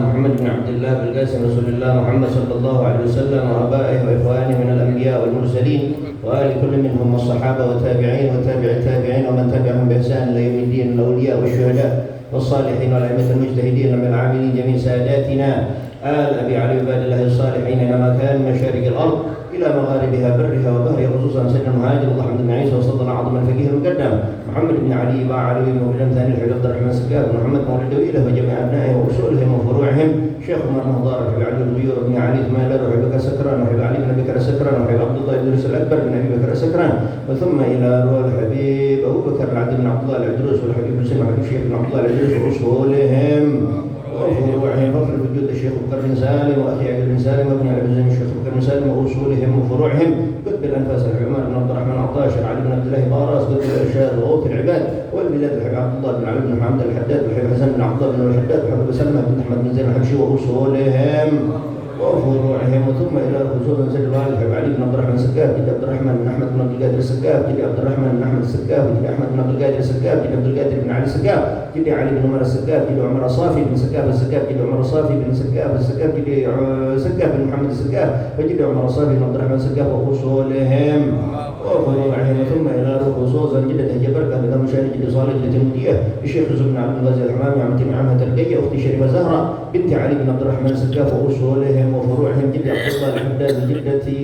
محمد بن عبد الله بالقاسم رسول الله محمد صلى الله عليه وسلم وآبائه وإخوانه من الأنبياء والمرسلين وآل كل منهم والصحابة والتابعين وتابع التابعين ومن تبعهم بإحسان إلى يوم الدين الأولياء والشهداء والصالحين والأئمة المجتهدين من العاملين جميع ساداتنا آل أبي علي عباد الله الصالحين أينما كان من مشارق الأرض إلى مغاربها برها وبحرها خصوصا سيدنا المهاجر الله حمد بن عيسى وصدنا عظم الفقيه المقدم محمد بن علي باع علوي مولد ثاني الحبيب عبد الرحمن سكاب محمد مولد ويله وجميع أبنائه وأصولهم وفروعهم شيخ عمر مهضار وحبيب علي الغيور بن علي ثمالر وحبيب بكر سكران وحبيب علي بن بكر سكران وحبيب عبد الله الدروس الأكبر بن أبي بكر سكران وثم إلى روح الحبيب أبو بكر العبد بن عبد الله العدروس والحبيب حسين وحبيب الشيخ بن عبد الله العدروس وأصولهم وفروعهم فخر وجود الشيخ بكر بن سالم واخي عبد بن سالم وابن ابي زين الشيخ بكر بن سالم واصولهم وفروعهم قطب الانفاس الحبيب عمر بن عبد الرحمن عطاشر علي بن عبد الله باراس قطب الارشاد وغوث العباد والبلاد الحبيب عبد الله بن علي بن محمد الحداد والحبيب حسن بن عبد الله بن الحداد والحبيب سلمى بن احمد بن زين الحبشي واصولهم وفروعهم وثم الى خصوصا سيد الوالد الحبيب علي بن عبد الرحمن السقاف جد عبد الرحمن بن احمد بن عبد القادر السقاف جد عبد الرحمن بن احمد السقاف جد احمد بن عبد القادر السقاف جد عبد القادر بن علي السقاف جد علي بن عمر السقاف جد عمر الصافي بن سقاف السقاف جد عمر الصافي بن سقاف السقاف جد سقاف بن محمد السقاف وجد عمر الصافي بن عبد الرحمن السقاف وخصوصهم وفروعهم ثم الى خصوصا جدة جبركة بن مشاهد جد صالح جد المدية الشيخ يوسف بن عبد الغازي الحمامي عمتي عمها ترقية اختي شريفة زهرة بنت علي بن عبد الرحمن السقاف واصولهم وفروعهم جد عبد الله الحداد جدتي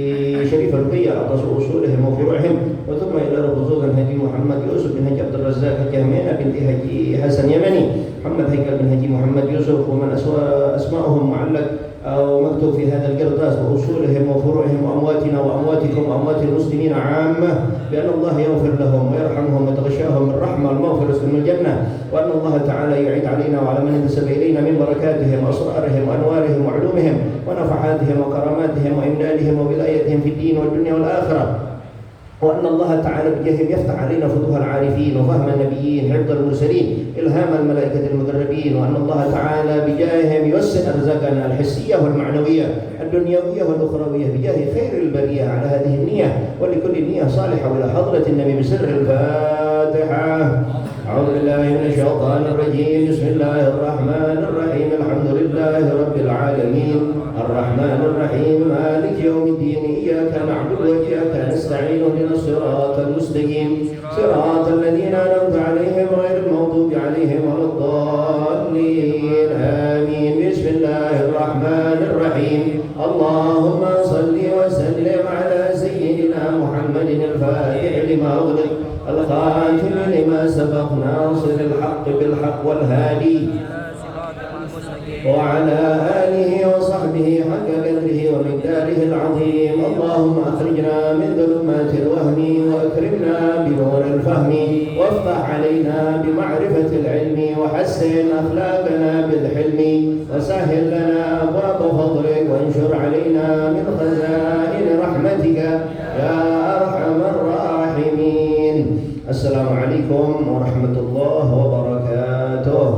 شريفة رقية عطس اصولهم وفروعهم وثم الى خصوصا هدي محمد يوسف بن هجي عبد الرزاق الجهمينة بنت هجي حسن يمني محمد هيكل بن هجي محمد يوسف ومن اسماءهم معلق أو مكتوب في هذا القرطاس وأصولهم وفروعهم وأمواتنا وأمواتكم وأموات المسلمين عامة بأن الله يغفر لهم ويرحمهم ويتغشاهم الرحمة والمغفرة من الجنة وأن الله تعالى يعيد علينا وعلى من انتسب إلينا من بركاتهم وأسرارهم وأنوارهم وعلومهم ونفحاتهم وكراماتهم وإمدادهم وولايتهم في الدين والدنيا والآخرة وأن الله تعالى بجاههم يفتح علينا فتوح العارفين وفهم النبيين حفظ المرسلين إلهام الملائكة المقربين وأن الله تعالى بجاههم يوسع أرزاقنا الحسية والمعنوية الدنيوية والأخروية بجاه خير البرية على هذه النية ولكل نية صالحة وإلى حضرة النبي بسر الفاتحة. أعوذ بالله من الشيطان الرجيم. بسم الله الرحمن الرحيم. الحمد لله رب العالمين الرحمن الرحيم مالك يوم الدين إياك نعبد وإياك نستعين اهدنا الصراط المستقيم صراط الذين أنعمت عليهم غير المغضوب عليهم ولا الضالين آمين. بسم الله الرحمن الرحيم. اللهم صل وسلم على سيدنا محمد الفاتح لما أغلق الخاتم لما سبق ناصر الحق بالحق والهادي وعلى آله وصحبه حق قدره ومقداره العظيم. اللهم أخرجنا من ظلمات الوهم وأكرمنا بنور الفهم وافتح علينا بمعرفة العلم وحسن أخلاقنا بالحلم وسهل لنا أبواب فضلك وانشر علينا من خزائن رحمتك يا أرحم الراحمين. السلام عليكم ورحمة الله وبركاته.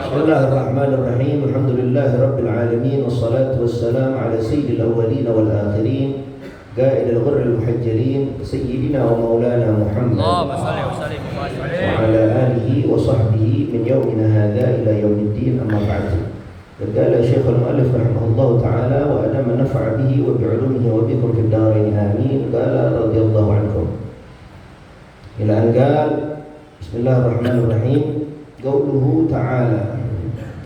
بسم الله الرحمن الرحيم. الحمد لله رب العالمين والصلاة والسلام على سيد الأولين والآخرين قائد الغر المحجلين سيدنا ومولانا محمد وعلى آله وصحبه من يومنا هذا إلى يوم الدين. أما بعد. قال الشيخ المؤلف رحمه الله تعالى وأدام النفع به وبعلومه وبكم في الدارين آمين. قال رضي الله عنكم إلى أن قال بسم الله الرحمن الرحيم. قوله تعالى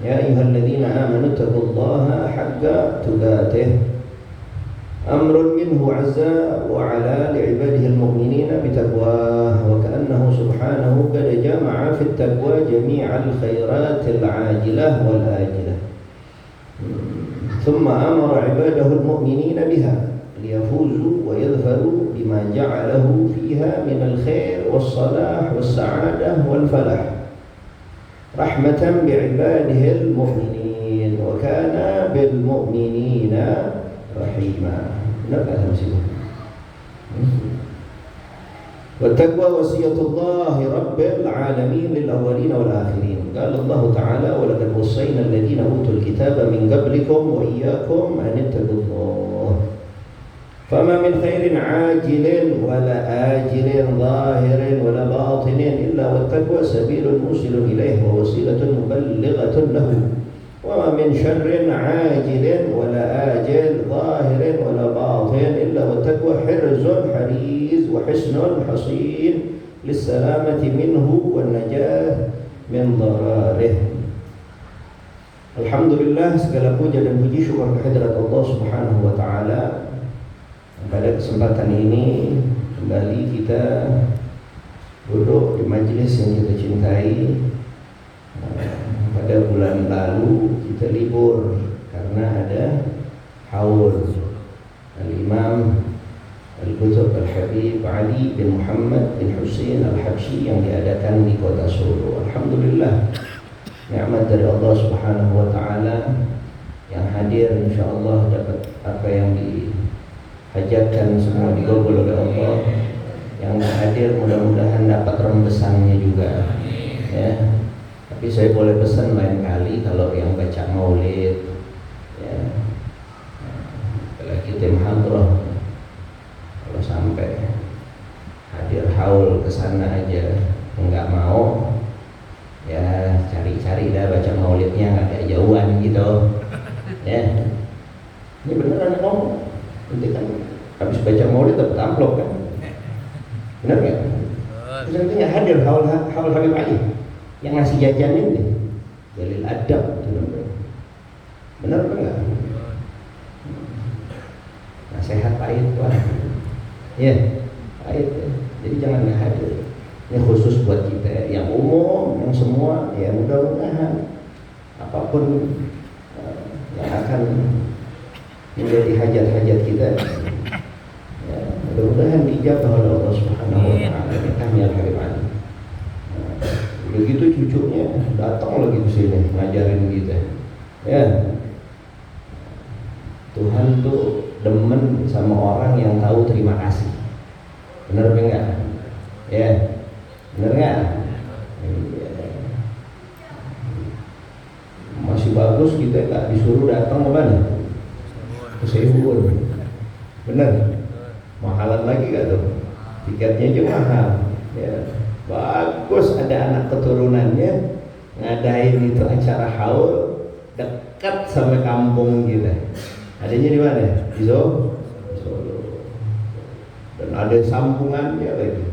يا أيها الذين آمنوا اتقوا الله حق تقاته أمر منه عز وعلا لعباده المؤمنين بتقواه وكأنه سبحانه قد جمع في التقوى جميع الخيرات العاجلة والآجلة ثم أمر عباده المؤمنين بها ليفوزوا ويظفروا بما جعله فيها من الخير والصلاح والسعادة والفلاح رحمة بعباده المؤمنين وكان بالمؤمنين رحيما. والتقوى وصية الله رب العالمين للأولين والآخرين. قال الله تعالى ولقد وصينا الذين أوتوا الكتاب من قبلكم وإياكم أن اتقوا الله. فما من خير عاجل ولا آجل ظاهر ولا باطن إلا والتقوى سبيل موصل إليه ووسيلة مبلغة له وما من شر عاجل ولا آجل ظاهر ولا باطن إلا والتقوى حرز حريز وحسن حصين للسلامة منه والنجاة من ضراره. Alhamdulillah, segala puja dan puji syukur kehadirat Allah Subhanahu wa taala. Pada kesempatan ini kembali kita duduk di majelis yang kita cintai. Pada bulan lalu kita libur karena ada haul Al-Imam Al-Qutb Al-Habib Ali bin Muhammad bin Husain Al-Habsyi yang diadakan di kota Solo. Alhamdulillah, nikmat dari Allah Subhanahu wa taala. Yang hadir insyaallah dapat apa yang dihajatkan semua digabul oleh Allah. Yang tidak hadir mudah-mudahan dapat rembesannya juga. Ya. Tapi saya boleh pesan lain kali kalau yang baca maulid, ya, apalagi tim hadroh, kalau sampai hadir haul ke sana aja enggak mau, ya cari-cari dah baca maulidnya agak jauhan gitu. Ya, ini beneran ngomong. Nanti kan habis baca maulid dapat amplop kan? Bener nggak? Terus nanti nggak hadir haul Habib Ali yang ngasih jajan ini, Jalil Adab, bener apa enggak? Nasihat pahit tuh, ya pahit. Jadi jangan nggak hadir. Ini khusus buat kita, yang umum, yang semua, ya mudah-mudahan apapun yang akan menjadi hajat-hajat kita, ya, mudah-mudahan dijabah oleh Allah Subhanahu wa taala. Kami Habib Ali. Begitu cucunya datang lagi ke sini ngajarin kita. Ya, Tuhan tuh demen sama orang yang tahu terima kasih. Bener apa enggak? Ya, bener nggak? Masih bagus kita nggak disuruh datang ke mana? Ke Seoul. Bener? Mahalan lagi gak tuh? Tiketnya aja mahal. Ya, bagus ada anak keturunannya ngadain itu acara haul dekat sama kampung kita. Adanya di mana? Di Solo. Dan ada sambungannya lagi.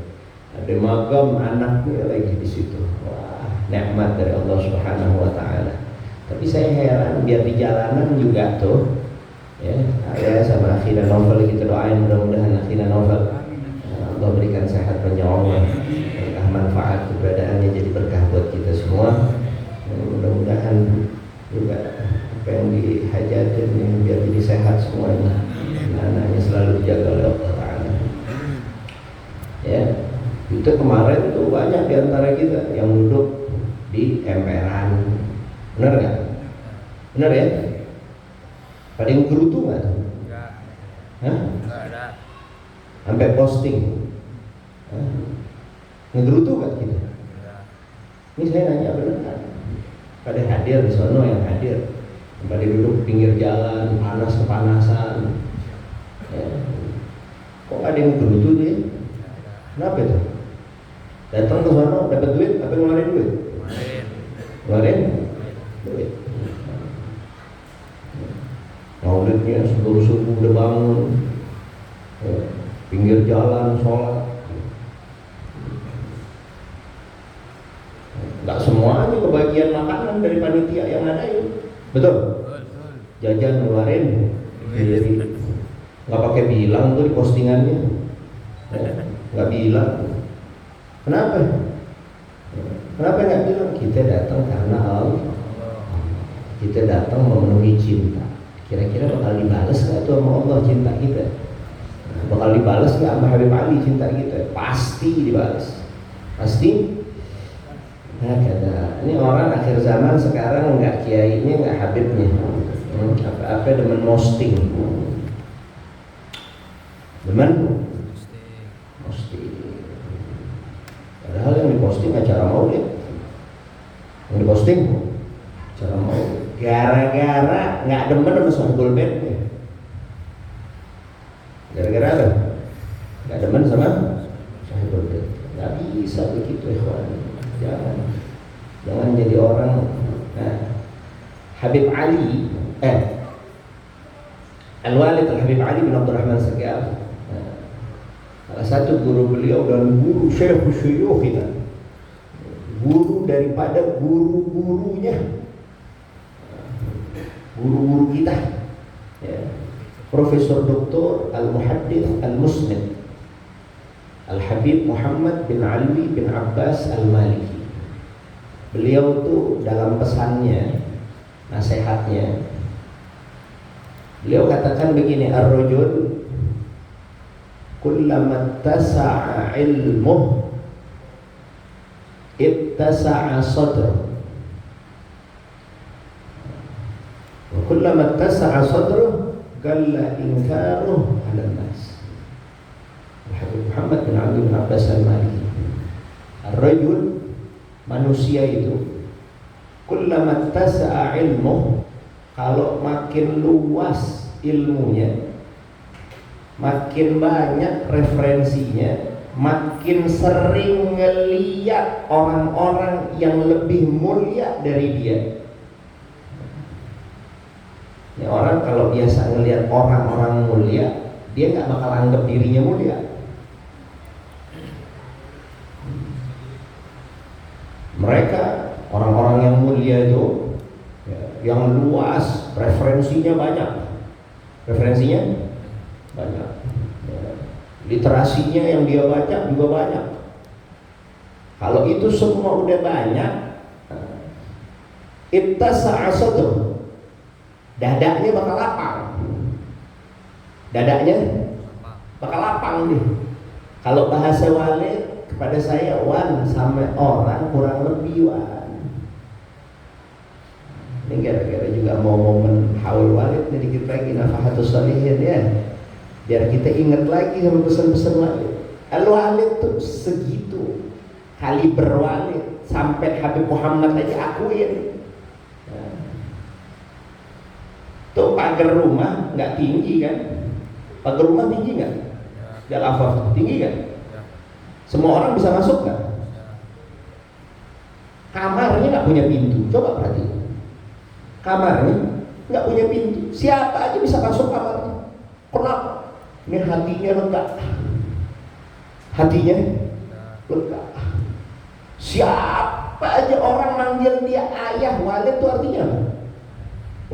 Ada magam anaknya lagi di situ. Wah, nikmat dari Allah Subhanahu wa taala. Tapi saya heran, biar di jalanan juga tuh, ya, saya sama Akhina Novel kita doain mudah-mudahan Akhina Novel Allah berikan sehat panjang umur, berkah manfaat keberadaannya jadi berkah buat kita semua. Mudah-mudahan juga apa yang dihajatin ini biar jadi sehat semuanya, anaknya selalu dijaga oleh Allah Taala. Ya. Itu kemarin tuh banyak diantara kita yang duduk di emperan, benar nggak? Benar ya? Pada yang gerutu nggak? Enggak. Hah? Enggak ada. Sampai posting, ngegerutu nggak kita? Enggak. Ini saya nanya benar kan? Pada hadir di sono yang hadir, pada duduk pinggir jalan, panas kepanasan, ya. Kok ada yang gerutu dia? Kenapa itu? Datang ke sana dapat duit, apa ngeluarin duit? Ngeluarin duit. Maulidnya subuh udah bangun, ya, pinggir jalan sholat. Nggak semuanya kebagian makanan dari panitia yang ada ya, betul? Jajan ngeluarin, jadi nggak pakai bilang tuh di postingannya, ya, nggak bilang. Kenapa? Kenapa nggak bilang? Kita datang karena Allah. Kita datang memenuhi cinta. Kira-kira bakal dibalas nggak tuh sama Allah cinta kita? Bakal dibalas nggak sama Habib Ali cinta kita? Pasti dibalas. Pasti. Nah, kata ini orang akhir zaman sekarang nggak kiainya, nggak Habibnya. Apa-apa demen posting. Demen posting. Padahal yang diposting acara maulid, yang diposting acara maulid. Gara-gara nggak demen sama Sohbul Bednya, Gara-gara apa? Gak demen sama sahibul bait. Gak bisa begitu ikhwan. Jangan jadi orang. Nah, Habib Ali, Al-Walid Al-Habib Ali bin Abdurrahman Sagaf, salah satu guru beliau dan guru syekh syuyukh kita, guru daripada guru-gurunya, guru-guru kita, ya. Profesor Dr. Al-Muhaddits Al-Musnid Al-Habib Muhammad bin Ali bin Abbas Al-Maliki. Beliau tuh dalam pesannya, nasihatnya, beliau katakan begini, ar-rajul kullama tasa'a ilmuh ittasa'a sadruh wa kullama tasa'a sadruh qalla inkaruh 'ala an-nas. Habib Muhammad bin Ali bin Abbas Al-Maliki. Ar-rajul, manusia itu, kullama tasa'a ilmuh, kalau makin luas ilmunya, makin banyak referensinya, makin sering ngeliat orang-orang yang lebih mulia dari dia. Ini orang kalau biasa ngeliat orang-orang mulia, dia nggak bakal anggap dirinya mulia. Mereka orang-orang yang mulia itu, yang luas, referensinya banyak, literasinya yang dia baca juga banyak. Kalau itu semua udah banyak, ittasa'a sadruh, dadanya bakal lapang nih. Kalau bahasa Walid kepada saya, wan sama orang kurang lebih wan. Ini gara-gara juga mau momen haul Walid nih, dikit lagi Nafahatus Shalihin ya, biar kita ingat lagi sama pesan-pesan Walid. Al-Walid tuh segitu kaliber Walid, sampai Habib Muhammad aja akuin. Tuh pagar rumah nggak tinggi kan? Pagar rumah tinggi nggak? Gak lafaz tinggi kan? Semua orang bisa masuk nggak? Kamarnya nggak punya pintu, coba perhatiin. Kamarnya nggak punya pintu, siapa aja bisa masuk kamarnya. Kenapa? Ini hatinya lega, siapa aja orang manggil dia ayah. Walid itu artinya apa?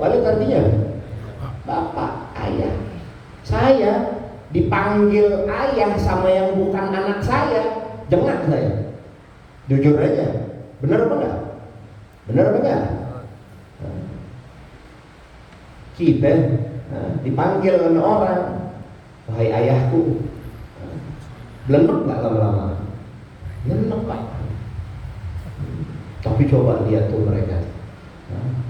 Walid artinya bapak, ayah. Saya dipanggil ayah sama yang bukan anak saya, jengak saya. Jujur aja, benar apa enggak? Benar apa enggak? Kita dipanggil oleh orang, wahai ayahku, belendek nggak lama-lama? Belendek Pak. Tapi coba lihat tuh mereka,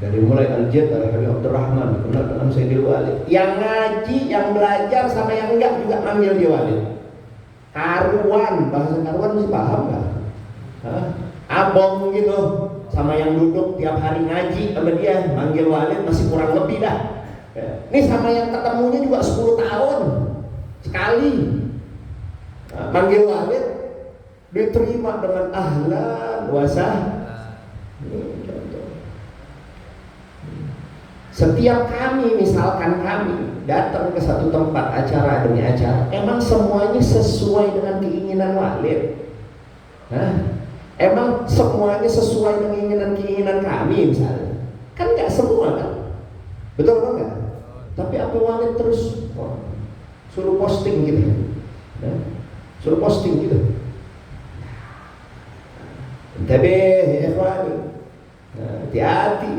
dari mulai Al-Jad, Al-Habib Abdurrahman, kenal dengan Sayyidil Walid, yang ngaji, yang belajar sama yang enggak juga manggil dia Walid. Karuan, bahasa karuan mesti paham nggak? Abong gitu, sama yang duduk tiap hari ngaji sama dia manggil Walid masih kurang lebih dah. Ini sama yang ketemunya juga 10 tahun sekali, manggil Walid diterima dengan ahlan wa sahlan. Setiap kami, misalkan kami datang ke satu tempat acara demi acara, emang semuanya sesuai dengan keinginan Walid? Emang semuanya sesuai dengan keinginan kami misalnya? Kan nggak semua kan? Betul apa enggak? Tapi apa Walid terus suruh posting gitu, suruh posting gitu. Tapi hati-hati.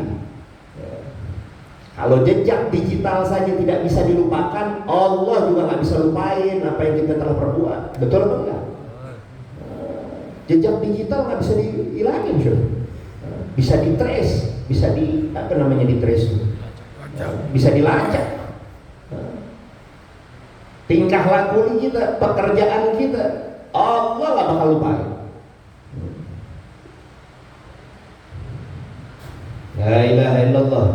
Kalau jejak digital saja tidak bisa dilupakan, Allah juga nggak bisa lupain apa yang kita telah perbuat. Betul atau enggak? Jejak digital nggak bisa dihilangin, bisa ditrace, bisa ditrace, bisa dilacak. Tingkah laku kita, pekerjaan kita, Allah nggak bakal lupain. La ilaha illallah.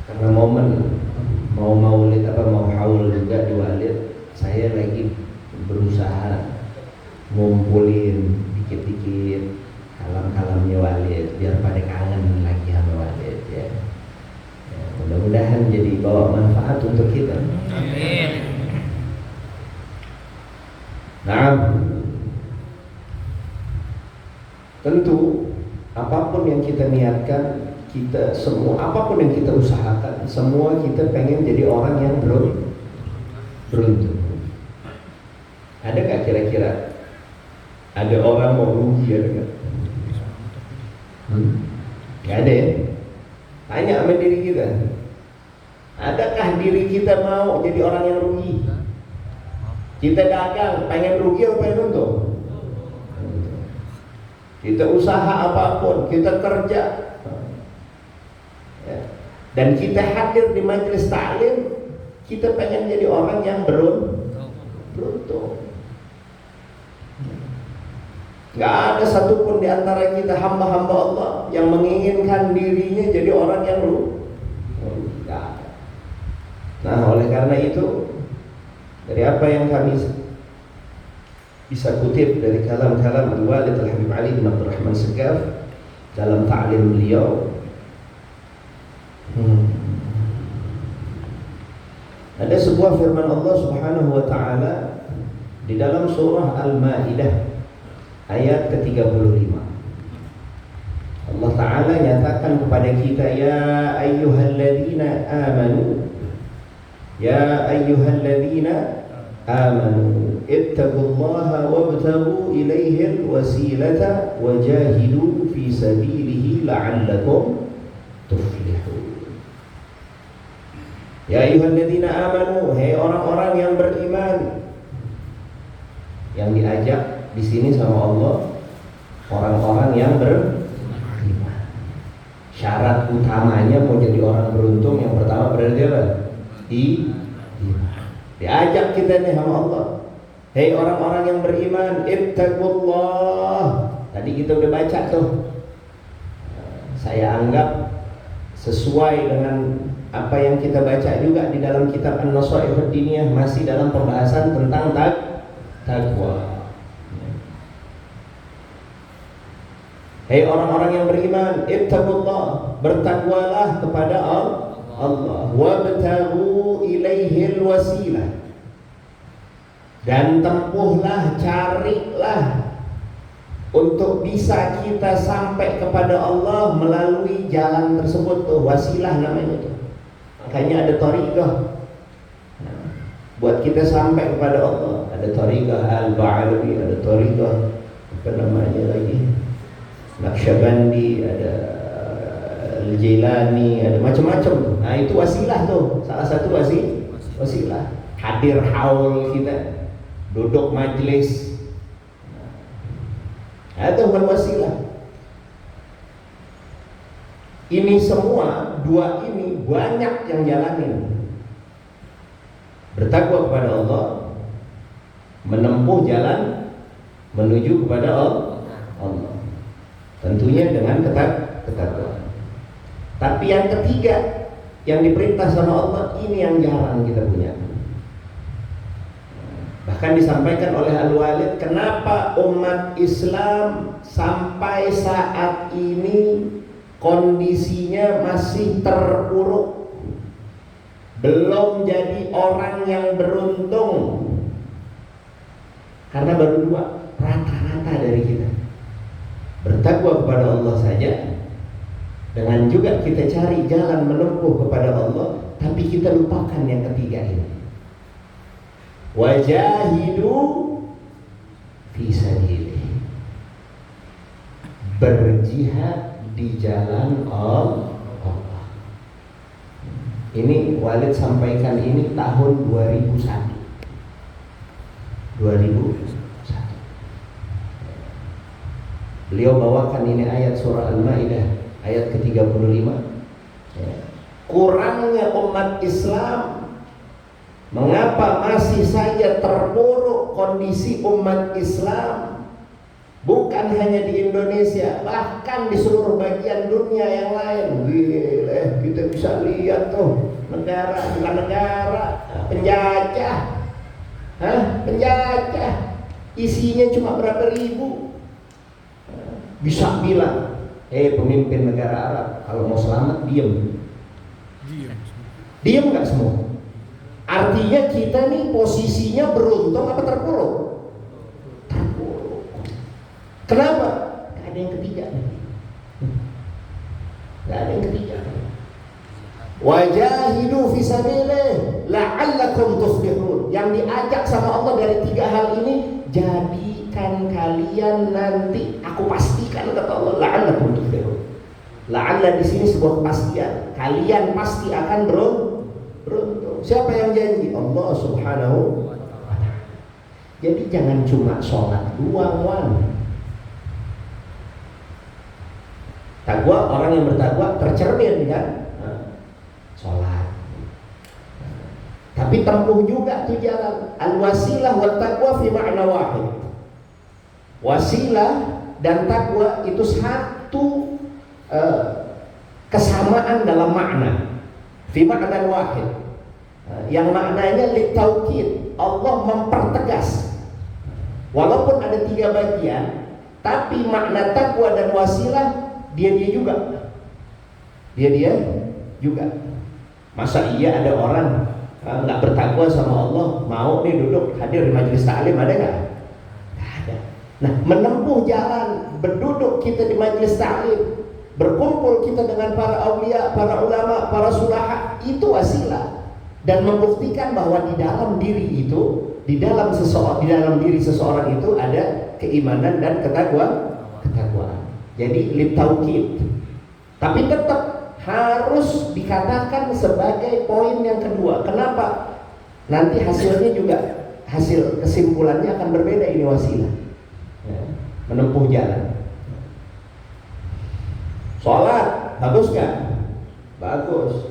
karena momen mau maulid mau haul juga di Walid, saya lagi berusaha ngumpulin dikit-dikit kalam-kalamnya Walid biar pada kangen lagi sama Walid ya. Mudah-mudahan jadi bawa manfaat untuk kita. Amin. Nah, tentu apapun yang kita niatkan, kita semua apapun yang kita usahakan, semua kita pengen jadi orang yang beruntung. Ada nggak kira-kira ada orang mau rugi, ada nggak? Nggak ada ya? Tanya sama diri kita, adakah diri kita mau jadi orang yang rugi? Kita dagang pengen rugi atau pengen untung? Kita usaha apapun, kita kerja ya, dan kita hadir di majelis taklim, kita pengen jadi orang yang beruntung. Gak ada satupun di antara kita hamba-hamba Allah yang menginginkan dirinya jadi orang yang gak ada. Nah, oleh karena itu, dari apa yang kami bisa kutip dari kalam-kalam Al-Walid Al-Habib Ali bin Abdul Rahman Segaf dalam ta'lim beliau, ada sebuah firman Allah Subhanahu wa taala di dalam surah Al-Maidah ayat ke-35. Allah Ta'ala nyatakan kepada kita, ya ayyuhalladzina amanu, ya ayyuhalladzina amanu ittaqullaha wabtaghu ilaihil wasilata wajahidu fi sabilihi la'allakum tuflihun. Ya ayyuhalladzina amanu, hai orang-orang yang beriman. Yang diajak di sini sama Allah orang-orang yang beriman. Syarat utamanya mau jadi orang beruntung yang pertama berarti apa? Diajak kita nih sama Allah. Hei orang-orang yang beriman, ittaqullah. Tadi kita udah baca tuh. Saya anggap sesuai dengan apa yang kita baca juga di dalam kitab An-Nasaihud Diniyah, masih dalam pembahasan tentang takwa. Hei orang-orang yang beriman, ittaqullah, bertakwalah kepada Allah, wabtaghu ilaihil wasilah, dan tempuhlah, carilah untuk bisa kita sampai kepada Allah melalui jalan tersebut tuh, wasilah namanya tuh. Makanya ada thariqah. Buat kita sampai kepada Allah, ada thariqah Al-Ba'alawi, ada thariqah apa namanya lagi, Naqsyabandi, ada Al-Jilani, ada macam-macam. Nah, itu wasilah tuh, salah satu wasilah. Hadir haul kita, duduk majlis, itu bukan wasilah. Ini semua, dua ini banyak yang jalanin. Bertakwa kepada Allah, menempuh jalan menuju kepada Allah. Tentunya dengan ketakwaan. Tapi yang ketiga yang diperintah sama Allah, ini yang jarang kita punya. Bahkan disampaikan oleh Al-Walid, kenapa umat Islam sampai saat ini kondisinya masih terpuruk, belum jadi orang yang beruntung? Karena baru dua rata-rata dari kita. Bertakwa kepada Allah saja, dengan juga kita cari jalan menempuh kepada Allah, tapi kita lupakan yang ketiga ini. Wajahidu fi sabilihi, berjihad di jalan Allah. Ini Walid sampaikan ini tahun 2001. Beliau bawakan ini ayat surah Al-Maidah ayat ke-35. Kurangnya umat Islam, mengapa masih saja terpuruk kondisi umat Islam, Bukan hanya di Indonesia, bahkan di seluruh bagian dunia yang lain. Gile, kita bisa lihat tuh negara, bukan negara, penjajah. Penjajah. Isinya cuma berapa ribu. Bisa bilang, pemimpin negara Arab, kalau mau selamat diem. Diem nggak semua? Artinya kita nih posisinya beruntung apa terpuruk? Terpuruk. Kenapa? Gak ada yang ketiga. Gak ada yang ketiga. Wajahidu fisabilillah la'allakum tuflihun. Yang diajak sama Allah dari tiga hal ini, jadikan kalian nanti, aku pastikan kata Allah, la'allakum tuflihun. La'alla di sini sebuah kepastian. Kalian pasti akan beruntung. Siapa yang janji? Allah Subhanahu wa ta'ala. Jadi jangan cuma sholat doang, wan. Takwa, orang yang bertakwa tercermin kan? Sholat. Tapi tempuh juga tuh jalan. Al-wasilah wa taqwa fi ma'na wahid. Wasilah dan takwa itu satu kesamaan dalam makna. Fi ma'na wahid. Yang maknanya litaukid, Allah mempertegas. Walaupun ada tiga bagian, tapi makna takwa dan wasilah dia juga. Dia juga. Masa iya ada orang nggak bertakwa sama Allah mau nih duduk hadir di majelis taklim, ada nggak? Nggak ada. Nah, menempuh jalan berduduk kita di majelis taklim, berkumpul kita dengan para aulia, para ulama, para sulaha, itu wasilah. Dan membuktikan bahwa di dalam diri itu, di dalam diri seseorang itu ada keimanan dan ketakwaan. Jadi litaukid. Tapi tetap harus dikatakan sebagai poin yang kedua. Kenapa? Nanti hasilnya juga, hasil kesimpulannya akan berbeda. Ini wasilah ya, menempuh jalan. Sholat bagus gak? Bagus.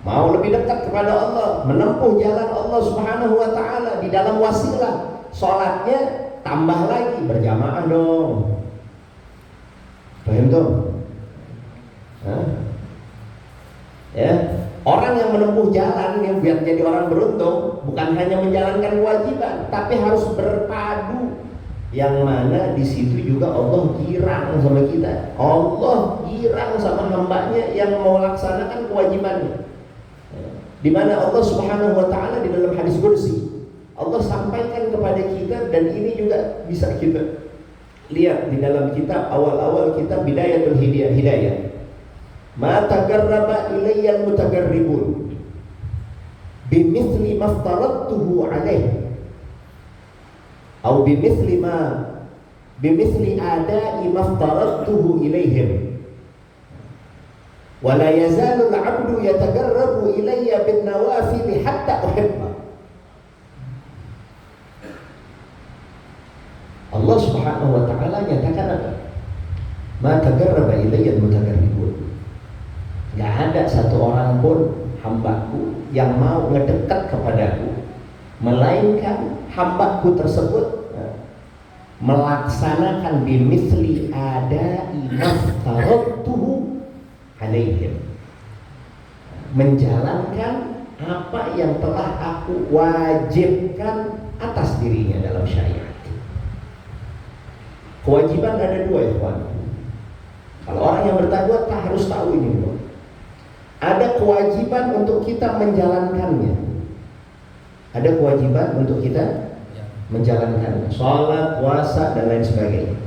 Mau lebih dekat kepada Allah, menempuh jalan Allah Subhanahu wa ta'ala di dalam wasilah. Sholatnya tambah lagi, berjamaah dong. Paham tuh? Ya, orang yang menempuh jalan yang biar jadi orang beruntung bukan hanya menjalankan kewajiban, tapi harus berpadu. Yang mana di situ juga Allah girang sama kita. Allah girang sama hambanya yang mau laksanakan kewajibannya. Di mana Allah Subhanahu wa ta'ala di dalam hadis qudsi Allah sampaikan kepada kita, dan ini juga bisa kita lihat di dalam kitab awal-awal kitab Bidayatul Hidayah. Ma tagarraba ilayya al-mutagarribun bimithli maftaradtuhu alaih atau bimithli adai maftaradtuhu ilaihim. Wala yazalu al-'abdu yatagarrabu ilayya bin nawafil hatta uhibba. Allah Subhanahu wa ta'ala nyatakan apa? Ma tagarraba ilayya al-mutagarribun. Gak ada satu orang pun hambaku yang mau ngedekat kepadaku, melainkan hambaku tersebut melaksanakan bimithli adai maftaradtuhu alaihim, menjalankan apa yang telah aku wajibkan atas dirinya dalam syariat. Kewajiban ada dua, ikhwan. Kalau orang yang bertakwa tak harus tahu ini dulu. Ada kewajiban untuk kita menjalankannya. Ada kewajiban untuk kita menjalankannya, sholat, puasa, dan lain sebagainya.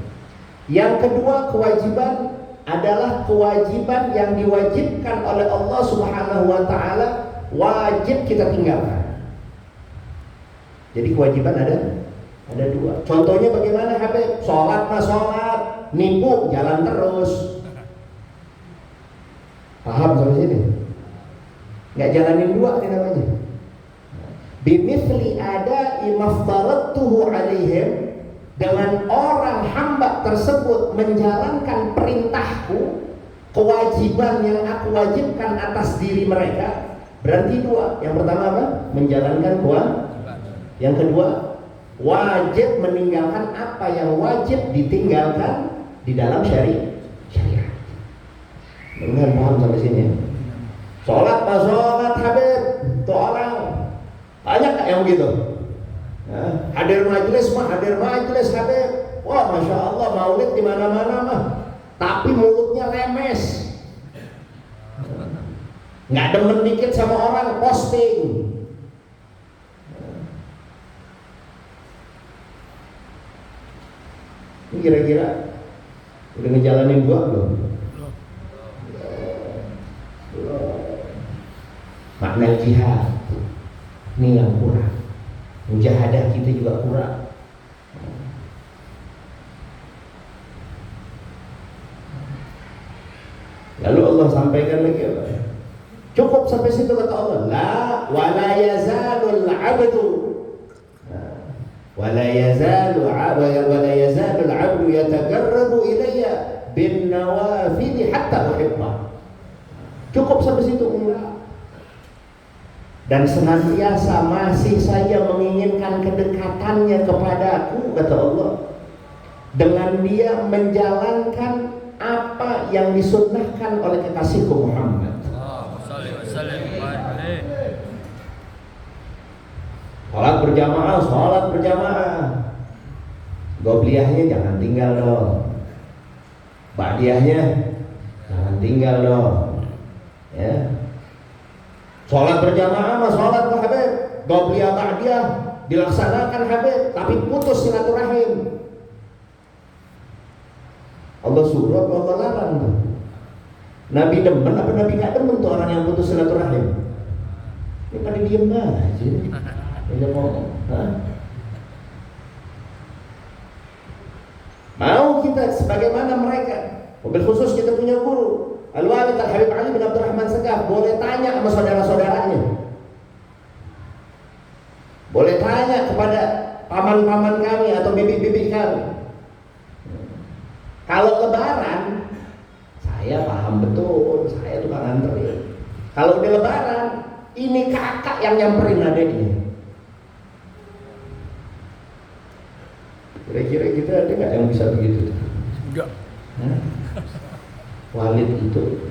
Yang kedua, kewajiban adalah kewajiban yang diwajibkan oleh Allah Subhanahu wa ta'ala, wajib kita tinggalkan. Jadi kewajiban ada dua. Contohnya bagaimana, Habib? Sholat mah sholat, nipu jalan terus. Paham sampai sini? Nggak jalanin dua ini namanya. Bimithli adai maftaradtuhu alaihim, dengan orang hamba tersebut menjalankan perintahku, kewajiban yang aku wajibkan atas diri mereka. Berarti dua. Yang pertama apa? Menjalankan kewajiban. Yang kedua wajib meninggalkan apa yang wajib ditinggalkan di dalam syariat. Benar paham sampai sini ya? Sholat Habib, tuh orang banyak gak yang begitu? Hadir majelis Habib, wah masya Allah maulid di mana-mana mah, tapi mulutnya lemes, nggak demen dikit sama orang posting. Ini kira-kira udah ngejalanin gua belum? Makna jihad ini yang kurang, mujahadah kita juga kurang. Lalu Allah sampaikan lagi apa? Cukup sampai situ kata Allah. La wala yazalul abdu wala yazalul abdu yatagarrabu ilayya bin nawafil hatta uhibbah. Cukup sampai situ enggak. Dan senantiasa masih saya menginginkan kedekatannya kepadaku, kata Allah, dengan dia menjalankan apa yang disunnahkan oleh kekasihku Muhammad. Sholat berjamaah. Qobliyahnya jangan tinggal dong. Ba'diyahnya jangan tinggal dong. Ya. Sholat berjamaah mah sholat Habib. Qobliyah ba'diyah dilaksanakan Habib, tapi putus silaturahim. Allah suruh apa Allah larang tuh? Nabi demen apa Nabi gak demen tuh orang yang putus silaturahim? Ini pada diem aja. Dia ngomong, mau kita sebagaimana mereka. Mobil khusus kita punya guru Al-Walid Al-Habib Ali bin Abdurrahman Segaf. Boleh tanya sama saudara-saudaranya, boleh tanya kepada paman-paman kami atau bibi-bibi kami. Kalau lebaran, saya paham betul, saya tukang nganterin. Kalau udah lebaran, ini kakak yang nyamperin adeknya. Kira-kira kita ada nggak yang bisa begitu? Enggak. Walid itu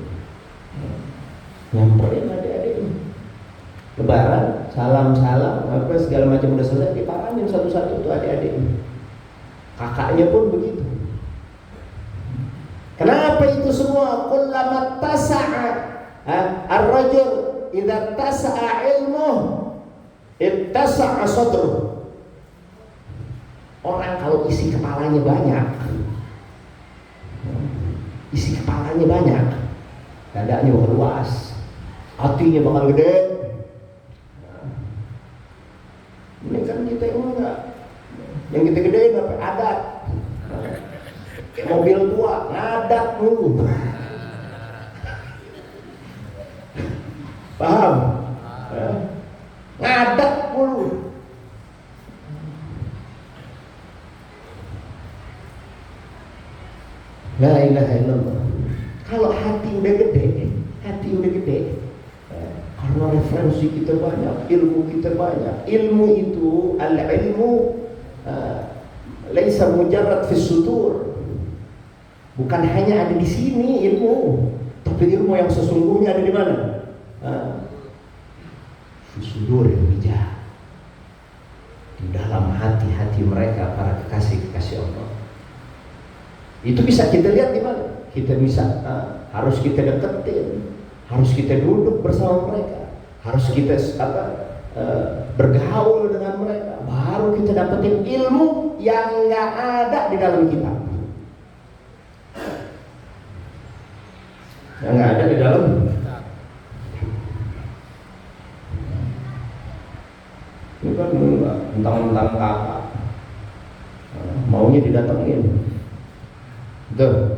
nyamperin adik-adiknya. Lebaran, salam-salam, apa segala macam udah selesai, diparanin satu-satu tuh adik-adiknya. Kakaknya pun begitu. Kenapa itu semua? Kullamat tasa'a ar-rajul idza tasa'a ilmuh ittasa'a sadruh. Orang kalau isi kepalanya banyak, dadanya bakal luas, hatinya bakal gede. Ini kan kita enggak, yang kita gedein apa? Adat. Kayak mobil tua, ngadat mulu. Paham? Ngadat mulu. La ilaha illallah. Kalau hati udah gede, karena referensi kita banyak, ilmu kita banyak. Ilmu itu, al-ilmu laisa mujarrad fi sudur. Bukan hanya ada di sini ilmu, tapi ilmu yang sesungguhnya ada di mana? Fi sudur rijal. Di dalam hati-hati mereka, para kekasih-kekasih Allah. Itu bisa kita lihat di mana? Kita bisa harus kita deketin, harus kita duduk bersama mereka, harus kita bergaul dengan mereka, baru kita dapetin ilmu yang nggak ada di dalam kitab, yang nggak ada di dalam. Ini kan tentang kakak, maunya didatengin. Betul.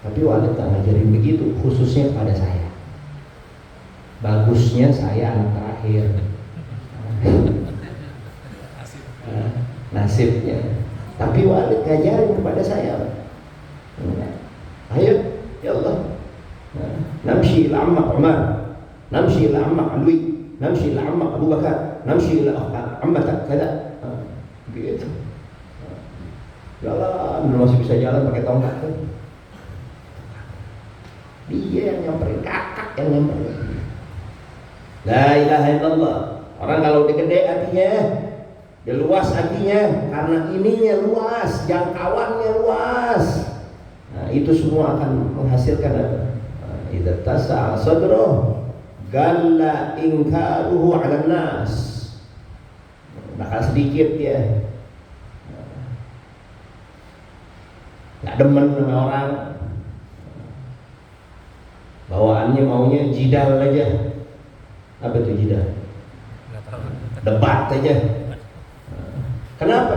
Tapi Walid tak ngajarin begitu, khususnya pada saya. Bagusnya saya anak terakhir. Nasibnya. Tapi Walid ngajarin kepada saya. Ayo, ya Allah. Namshi ila ammak Umar, namshi ila ammak Alwi. namshi ila ammak Abu Bakar, namshi ila ammatak kada. Gitu. Jalan, masih bisa jalan pakai tongkat kan? Dia yang nyamperin, kakak yang nyamperin. La ilaha illallah. Orang kalau udah gede hatinya, dia luas hatinya, karena ininya luas, jangkauannya luas. Nah, itu semua akan menghasilkan apa? Idza tasa'a sadruh galla inkaruhu 'ala nas. Bakal sedikit ya. Nggak demen sama orang, bawaannya maunya jidal aja. Apa itu jidal? Debat aja. Kenapa?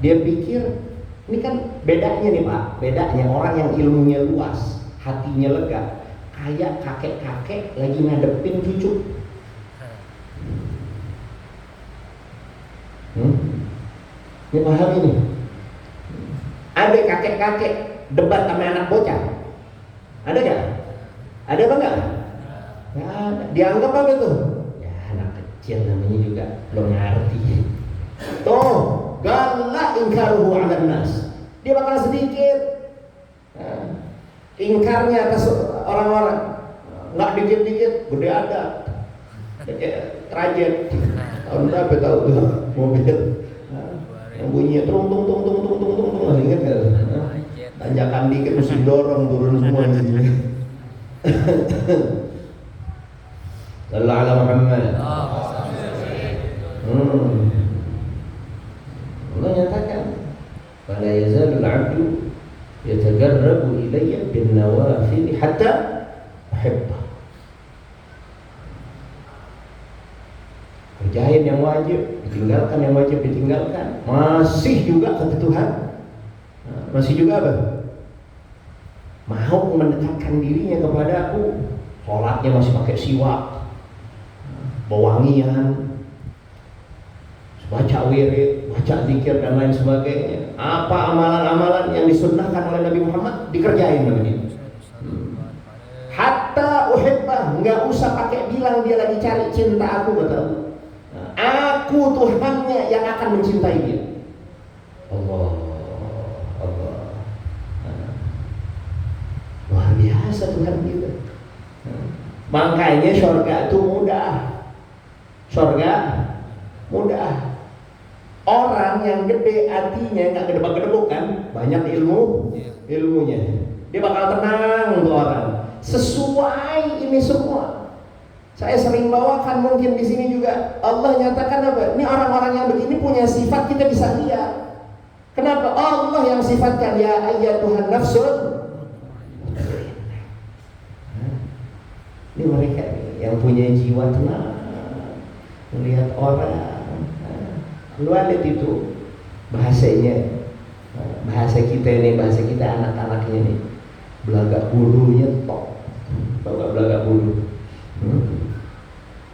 Dia pikir ini kan bedanya nih Pak, bedanya orang yang ilmunya luas, hatinya lega, kayak kakek-kakek lagi ngadepin cucu. Ini paham ini? Ada kakek-kakek debat sama anak bocah? Ada gak? Ada apa enggak? Nggak ada. Dianggap apa tuh? Ya anak kecil namanya juga belum ngerti. Tuh, galla ingkaruhu 'alan nas. Dia bakal sedikit ingkarnya atas orang-orang. Nggak dikit-dikit, gede ada. Trajet. Tahun berapa tahu tuh mobil? Yang bunyinya tung tung tung tung tung tung tung tung, masih ingat nggak? Tanjakan dikit mesti dorong turun semua di sini. Sallallahu alaihi Muhammad. Allah nyatakan, "Fala yazalul 'abdu yatagarrabu ilayya bin nawafil hatta uhibbah." Kerjain yang wajib, ditinggalkan yang wajib ditinggalkan. Masih juga kata Tuhan, masih juga apa? Mau mendekatkan dirinya kepada aku. Sholatnya masih pakai siwak, bewangian, baca wirid, baca zikir dan lain sebagainya. Apa amalan-amalan yang disunnahkan oleh Nabi Muhammad dikerjain begitu. Hatta uhibbah, nggak usah pakai bilang dia lagi cari cinta aku, kata Allah. Aku Tuhannya yang akan mencintai dia. Allah. Luar biasa Tuhan kita. Makanya surga itu mudah. Surga mudah. Orang yang gede hatinya, nggak gedebak-gedebuk kan, banyak ilmunya. Dia bakal tenang untuk orang. Sesuai ini semua. Saya sering bawakan mungkin di sini juga. Allah nyatakan apa? Ini orang-orang yang begini punya sifat, kita bisa lihat. Kenapa? Allah yang sifatkan, ya ayyatuhan nafsun. Ini mereka yang punya jiwa tenang, melihat orang. Walid itu bahasanya, bahasa kita ini, bahasa kita anak-anaknya ini, belagak bulunya top. Tahu gak belagak bulu?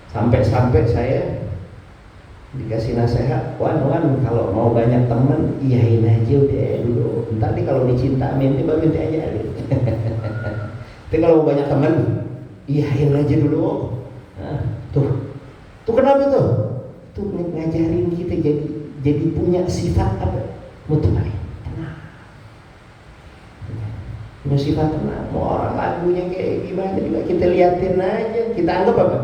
Sampai-sampai saya dikasih nasihat, wan kalau mau banyak teman iyain aja udah dulu. Ntar nih kalau dicinta minta baru minta aja. Tapi kalau mau banyak teman iyain aja dulu. Nah, tuh kenapa tuh? Tuh ngajarin kita jadi punya sifat apa? Mutmain, tenang. Punya sifat tenang. Mau orang lagunya kayak gimana juga kita liatin aja. Kita anggap apa?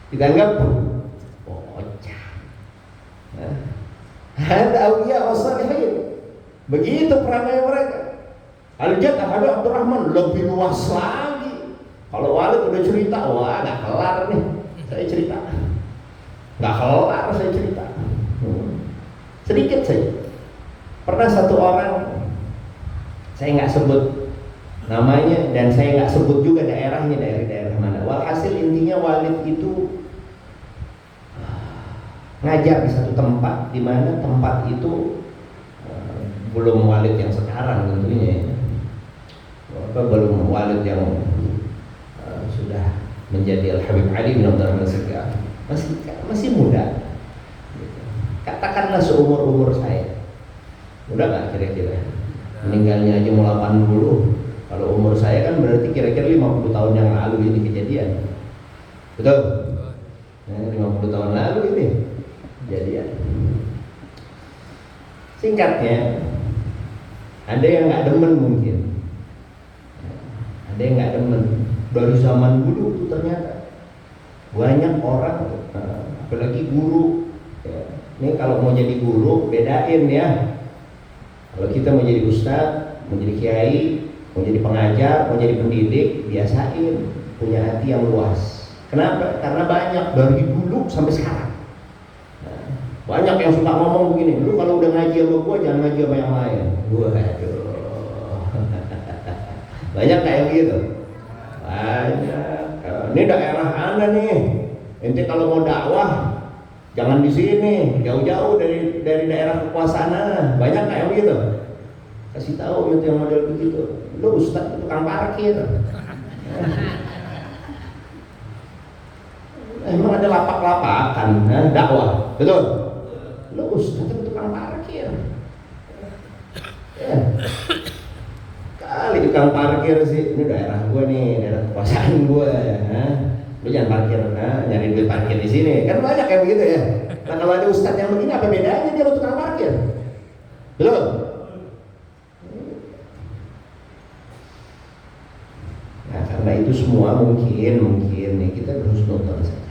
Kita anggap bocah. Hada awliya wassalihin. Begitu perangai mereka. Al-Jad Ahadu Abdurrahman lebih luas lagi. Kalau Walid udah cerita, wah gak kelar nih saya cerita. Gak kelar saya cerita. Sedikit saja. Pernah satu orang, saya gak sebut namanya dan saya nggak sebut juga daerahnya, dari daerah mana. Walhasil intinya Walid itu ngajar di satu tempat, di mana tempat itu belum Walid yang sekarang tentunya, belum Walid yang sudah menjadi Al-Habib Ali bin Abdurrahman As-Segaf, masih muda. Katakanlah seumur saya, muda nggak kira-kira? Meninggalnya aja mau 80. Kalau umur saya kan berarti kira-kira 50 tahun yang lalu ini kejadian. Betul? Nah, 50 tahun lalu ini kejadian. Singkatnya, ada yang nggak demen mungkin, ada yang nggak demen. Dari zaman dulu tuh ternyata banyak orang, apalagi guru. Ini kalau mau jadi guru bedain ya. Kalau kita mau jadi ustadz, mau jadi kiai, mau jadi pengajar, mau jadi pendidik, biasain punya hati yang luas. Kenapa? Karena banyak dari dulu sampai sekarang. Banyak yang suka ngomong begini, lu kalau udah ngaji sama gua jangan ngaji sama yang lain. Waduh. Banyak kayak gitu. Banyak. Ini daerah Anda nih. Ente kalau mau dakwah jangan di sini, jauh-jauh dari daerah kekuasaan Anda. Banyak kayak gitu. Kasih tahu itu yang model begitu. Lu ustadz tukang parkir. Emang ada lapak-lapakan dakwah, betul? Lu ustadz itu tukang parkir. Ya. Kali tukang parkir sih, ini daerah gue nih, daerah kekuasaan gue. Lu jangan parkir, nyari duit parkir di sini. Kan banyak kayak begitu ya. Nah kalau ada ustadz yang begini, apa bedanya dia tukang parkir? Betul? Nah karena itu semua mungkin nih kita harus nonton saja.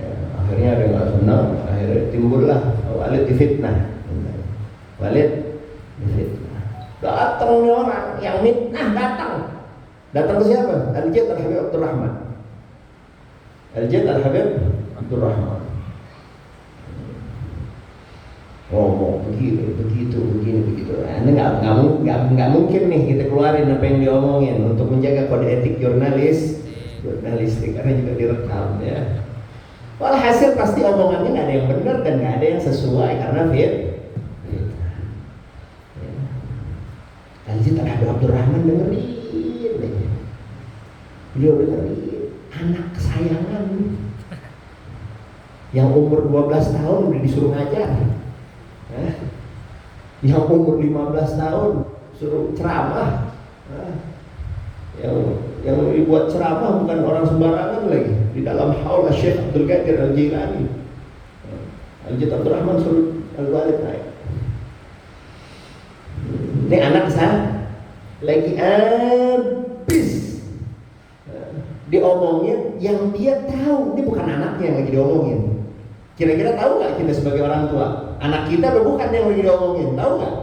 Ya, akhirnya ada yang nggak senang, akhirnya timbullah Walid difitnah. Walid difitnah. Datang nih orang yang mitnah datang ke siapa? Al-Jad Al-Habib Abdurrahman. Al-Jad Al-Habib Abdurrahman. Ngomong begitu. Anda nggak mungkin nih kita keluarin apa yang diomongin untuk menjaga kode etik jurnalistik karena juga direkam ya. Walhasil pasti omongannya nggak ada yang benar dan nggak ada yang sesuai karena Al-Jad Al-Habib Abdurrahman dengerin. Beliau dengerin anak kesayangan yang umur 12 tahun udah disuruh ngajar. Yang umur 15 tahun suruh ceramah. Yang dibuat ceramah bukan orang sembarangan lagi. Di dalam haul Syekh Abdul Qadir Al-Jilani. Al-Jad Abdurrahman suruh Al-Walid naik. Ini anak saya lagi habis diomongin yang dia tahu. Ini bukan anaknya yang lagi diomongin. Kira-kira tahu nggak kita sebagai orang tua? Anak kita bukan yang lagi diomongin, tahu nggak?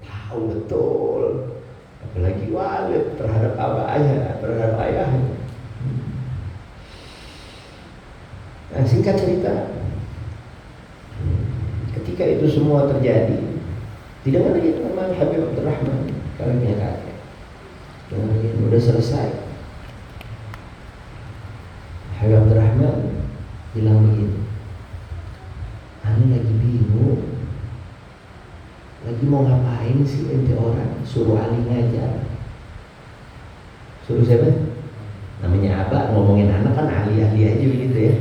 Tahu betul. Apalagi Walid terhadap ayah. Nah, singkat cerita, ketika itu semua terjadi, tidak ada lagi namanya Habib Abdurrahman, kalian punya kakek. Udah selesai. Habib Abdurrahman bilang begini, Ani lagi bingung, lagi mau ngapain sih ente orang suruh Ali ngajar. Suruh siapa? Namanya Abah, ngomongin anak kan Ali aja begitu ya.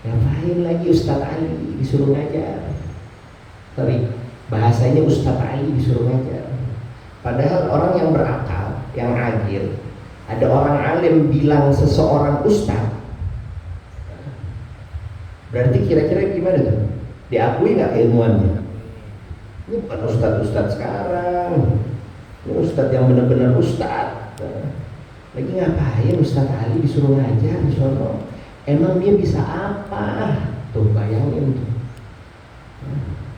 Ngapain lagi Ustadz Ali disuruh ngajar? Sorry, bahasanya Ustadz Ali disuruh ngajar. Padahal orang yang berakal, yang adil, ada orang alim bilang seseorang ustadz, berarti kira-kira gimana tuh? Diakui nggak keilmuannya? Ini bukan ustadz sekarang, ini ustadz yang benar-benar ustadz. Lagi ngapain Ustadz Ali disuruh ngajar di sono? Emang dia bisa apa? Tuh bayangin tuh.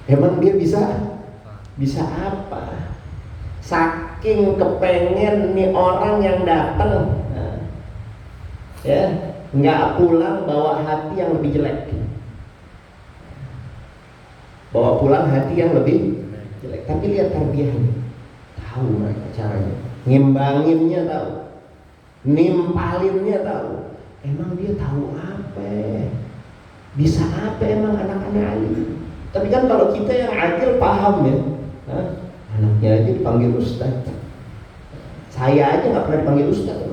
Emang dia bisa apa? Saking kepengen nih orang yang datang, ya nggak pulang bawa hati yang lebih jelek. Bawa pulang hati yang lebih jelek. Tapi lihat tarbiyahnya, tahu mereka caranya, ngimbanginnya tahu, nimpalinnya tahu. Emang dia tahu apa? Bisa apa emang anak-anak Ali? Tapi kan kalau kita yang adil paham ya, anaknya aja dipanggil ustadz. Saya aja nggak pernah dipanggil ustadz.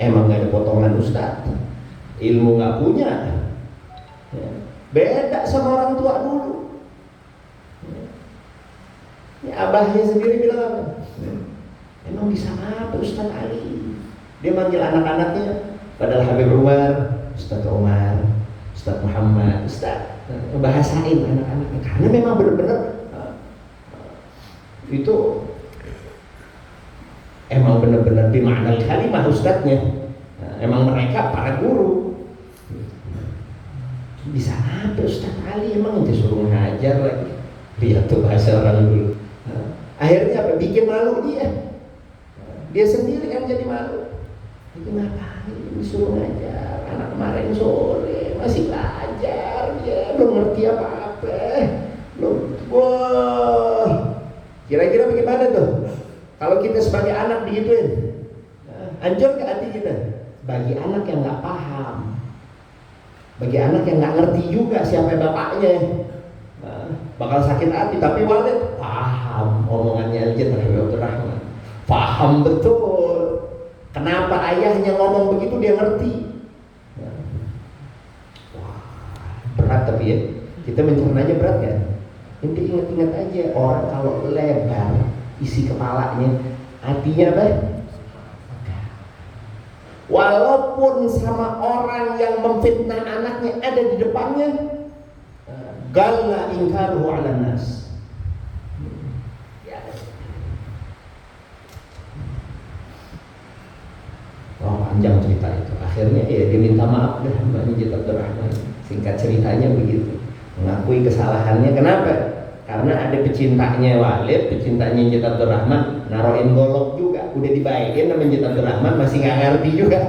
Emang nggak ada potongan ustadz, ilmu nggak punya. Beda sama orang tua dulu. Ini abahnya sendiri bilang apa? Emang bisa apa Ustadz Ali? Dia manggil anak-anaknya Padahal Habib Umar, Ustadz Umar, Ustadz Muhammad, Ustadz bahasain anak-anaknya karena memang benar-benar itu emang benar-benar bimakna kalimah ustadznya. Emang mereka para guru. Bisa apa Ustadz Ali emang disuruh ngajar lagi. Lihat tuh bahasa orang dulu. Akhirnya apa? Bikin malu dia. Dia sendiri yang jadi malu. Itu ngapain disuruh ngajar? Anak kemarin sore masih belajar dia belum ngerti apa-apa. Belum. Wah. Kira-kira bagaimana tuh? Kalau kita sebagai anak digituin, hancur ke hati kita. Bagi anak yang nggak paham, bagi anak yang nggak ngerti juga siapa bapaknya, bakal sakit hati. Tapi Walid paham omongannya aja terhadap Rahman. Paham betul. Kenapa ayahnya ngomong begitu dia ngerti. Wah, berat tapi ya. Kita mencernanya berat kan? Nanti ingat-ingat aja orang kalau lebar isi kepalanya, hatinya apa? Walaupun sama orang yang memfitnah anaknya ada di depannya, galla ingkaruhu 'alan nas. Oh, panjang cerita itu. Akhirnya ya dia minta maaf dah Mbak Nijat Abdurrahman. Singkat ceritanya begitu. Mengakui kesalahannya. Kenapa? Karena ada pecintanya Walid, pecintanya Nijat Abdurrahman, naroin golok juga. Udah dibaikin sama Nijat Abdurrahman masih nggak ngerti juga.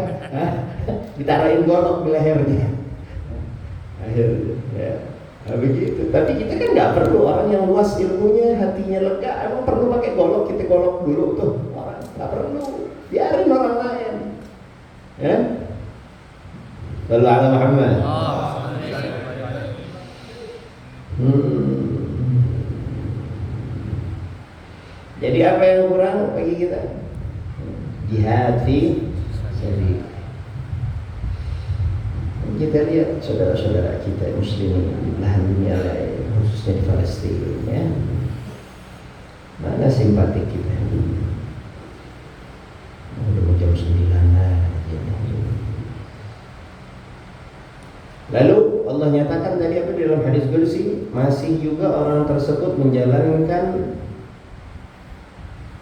Ditaruhin golok di lehernya. Akhirnya ya, begitu. Tapi kita kan nggak perlu orang yang luas ilmunya, hatinya lega. Emang perlu pakai golok? Kita golok dulu tuh orang. Nggak perlu. Biarin orang lain. Ya. Lalu ala Muhammad. Jadi apa yang kurang bagi kita? Jihad fi sabilillah. Kita lihat saudara-saudara kita muslimin di belahan dunia lain, khususnya di Palestina, ya. Mana simpatik kita? Udah mau jam 9 lah. Lalu Allah nyatakan tadi apa di dalam hadis qudsi, masih juga orang tersebut menjalankan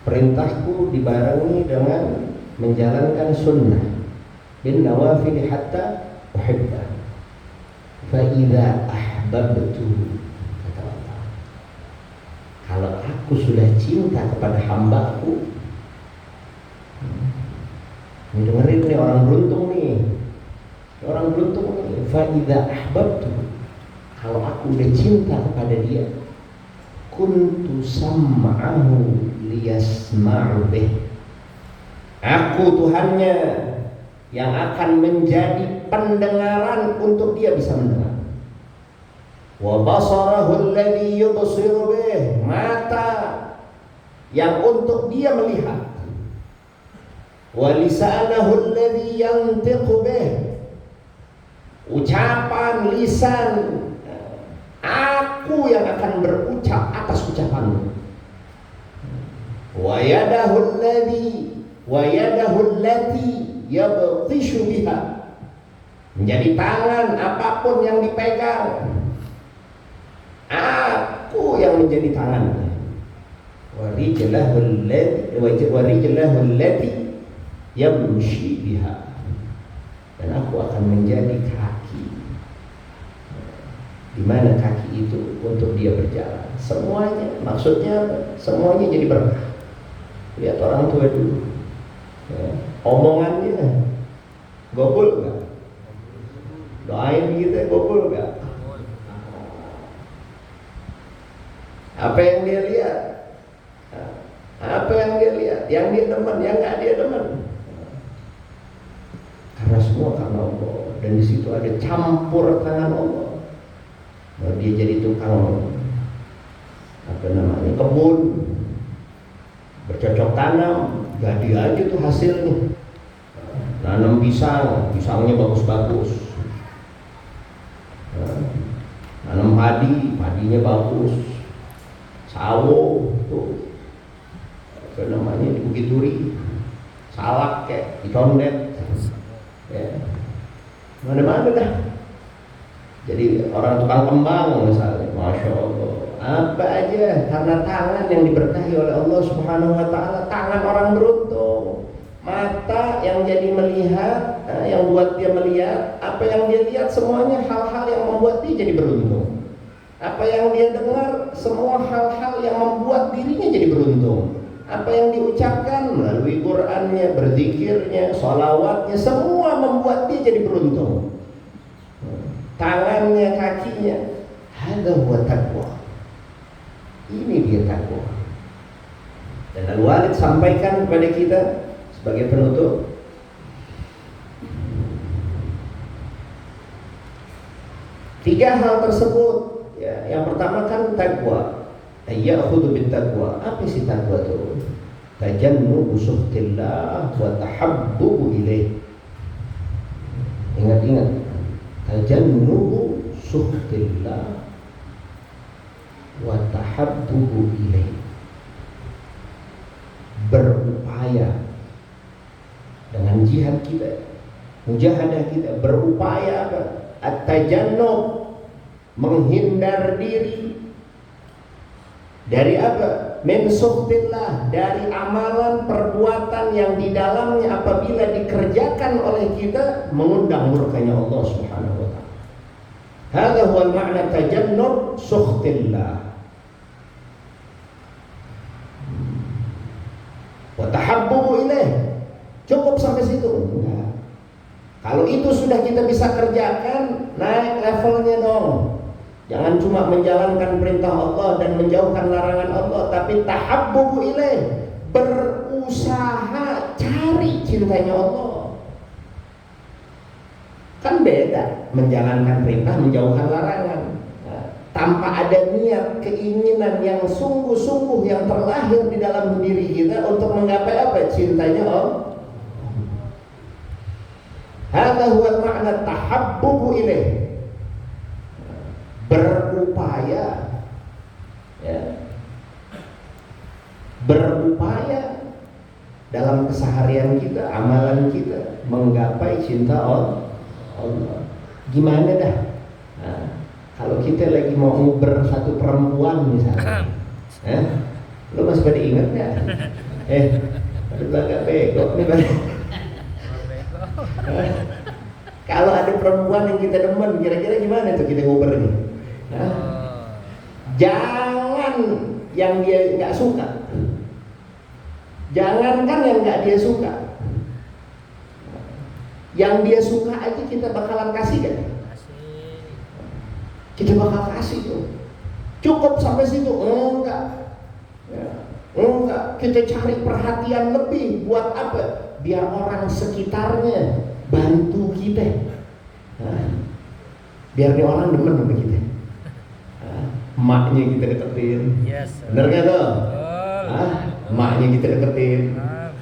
perintahku dibarengi dengan menjalankan sunnah bin nawafil hatta uhibba fa idza ahbabtu, kata Allah, kalau aku sudah cinta kepada hambaku. Ini dengerin nih orang beruntung nih. Orang beruntung nih. Fa idza ahbabtu, kalau aku udah cinta kepada dia, kuntu sam'ahu liyasma'u bih, aku Tuhannya yang akan menjadi pendengaran untuk dia bisa mendengar. Wa basarahu alladhi yubsiru bih, mata yang untuk dia melihat. Wa lisanahu alladhi yantiqu bih, ucapan lisan aku yang akan berucap atas ucapanmu. Wa yadahu allati yabtishu biha, menjadi tangan apapun yang dipegang aku yang menjadi tangannya. Wa rijlahu allati yamshi biha, dan aku akan menjadi kaki, di mana kaki itu untuk dia berjalan. Semuanya, maksudnya semuanya jadi berkah. Lihat orang tua dulu, ya, omongannya gobul nggak? Doain kita gobul nggak? Apa yang dia lihat? Apa yang dia lihat? Yang dia demen, yang nggak dia demen. Karena semua karena Allah, dan di situ ada campur tangan Allah. Bahwa dia jadi tukang kebun, bercocok tanam, jadi aja tuh hasilnya. Nanam pisang, pisangnya bagus-bagus. Nanam padi, padinya bagus. Sawo tuh, di Bukit Duri, salak kayak di Condet. Ya. Mana-mana dah. Jadi orang tukang kembang misalnya, masya Allah, apa aja karena tangan yang diberkahi oleh Allah Subhanahu Wa Taala, tangan orang beruntung, mata yang jadi melihat, yang buat dia melihat, apa yang dia lihat semuanya hal-hal yang membuat dia jadi beruntung. Apa yang dia dengar semua hal-hal yang membuat dirinya jadi beruntung. Apa yang diucapkan melalui Qur'annya, berzikirnya, sholawatnya, semua membuat dia jadi beruntung. Tangannya, kakinya, hadza huwa taqwa. Ini dia takwa. Dan Al-Walid sampaikan kepada kita sebagai penutup, tiga hal tersebut. Ya, yang pertama kan takwa. Ya'khudhu bit taqwa. Apa sih takwa itu? Tajannubu suhtillah wa tahabbubu ilaih. Ingat-ingat. Tajannubu suhtillah wa tahabbubu ilaih. Berupaya dengan jihad kita, mujahadah kita, berupaya apa? At-tajannub, menghindar diri dari apa? Min suhtillah, dari amalan perbuatan yang di dalamnya apabila dikerjakan oleh kita mengundang murkanya Allah Subhanahu wa taala. Hadza huwa makna tajannub suhtillah. Wa tahabbubu ilaih. Cukup sampai situ? Enggak. Kalau itu sudah kita bisa kerjakan, naik levelnya dong. Jangan cuma menjalankan perintah Allah dan menjauhkan larangan Allah, tapi tahabbubu ilaih, berusaha cari cintanya Allah. Kan beda menjalankan perintah, menjauhkan larangan. Nah, tanpa ada niat, keinginan yang sungguh-sungguh yang terlahir di dalam diri kita untuk menggapai apa? Cintanya Allah. Hadza huwa makna tahabbubu ilaih. Berupaya, ya, berupaya dalam keseharian kita, amalan kita menggapai cinta Allah. Gimana dah? Nah, kalau kita lagi mau nguber satu perempuan misalnya, lo masih pada ingat nggak? Ada belakang bego nih pada. Kalau ada perempuan yang kita demen, kira-kira gimana tuh kita nguber nih? Jangan yang dia nggak suka, jangankan yang nggak dia suka, yang dia suka aja kita bakalan kasih kan? Kita bakal kasih tuh. Cukup sampai situ? Enggak. Enggak. Kita cari perhatian lebih. Buat apa? Biar orang sekitarnya bantu kita. Biar dia orang demen sama kita. Emaknya kita deketin. Bener gak tuh? Emaknya kita deketin.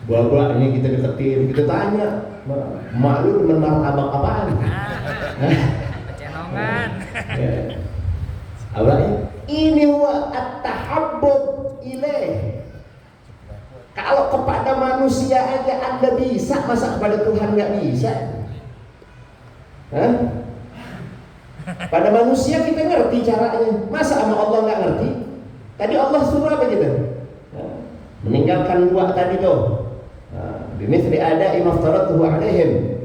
Buah-buahnya kita deketin. Kita tanya, emak lu demen martabak apaan? Cenongan. Apa ya? Ini wa at-tahabbub ilaih. Kalau kepada manusia aja Anda bisa, masa kepada Tuhan nggak bisa? Pada manusia kita ngerti caranya, masa sama Allah nggak ngerti? Tadi Allah suruh apa kita? Meninggalkan dua tadi tuh. Bimithli ada'i maftaratuhu alaihim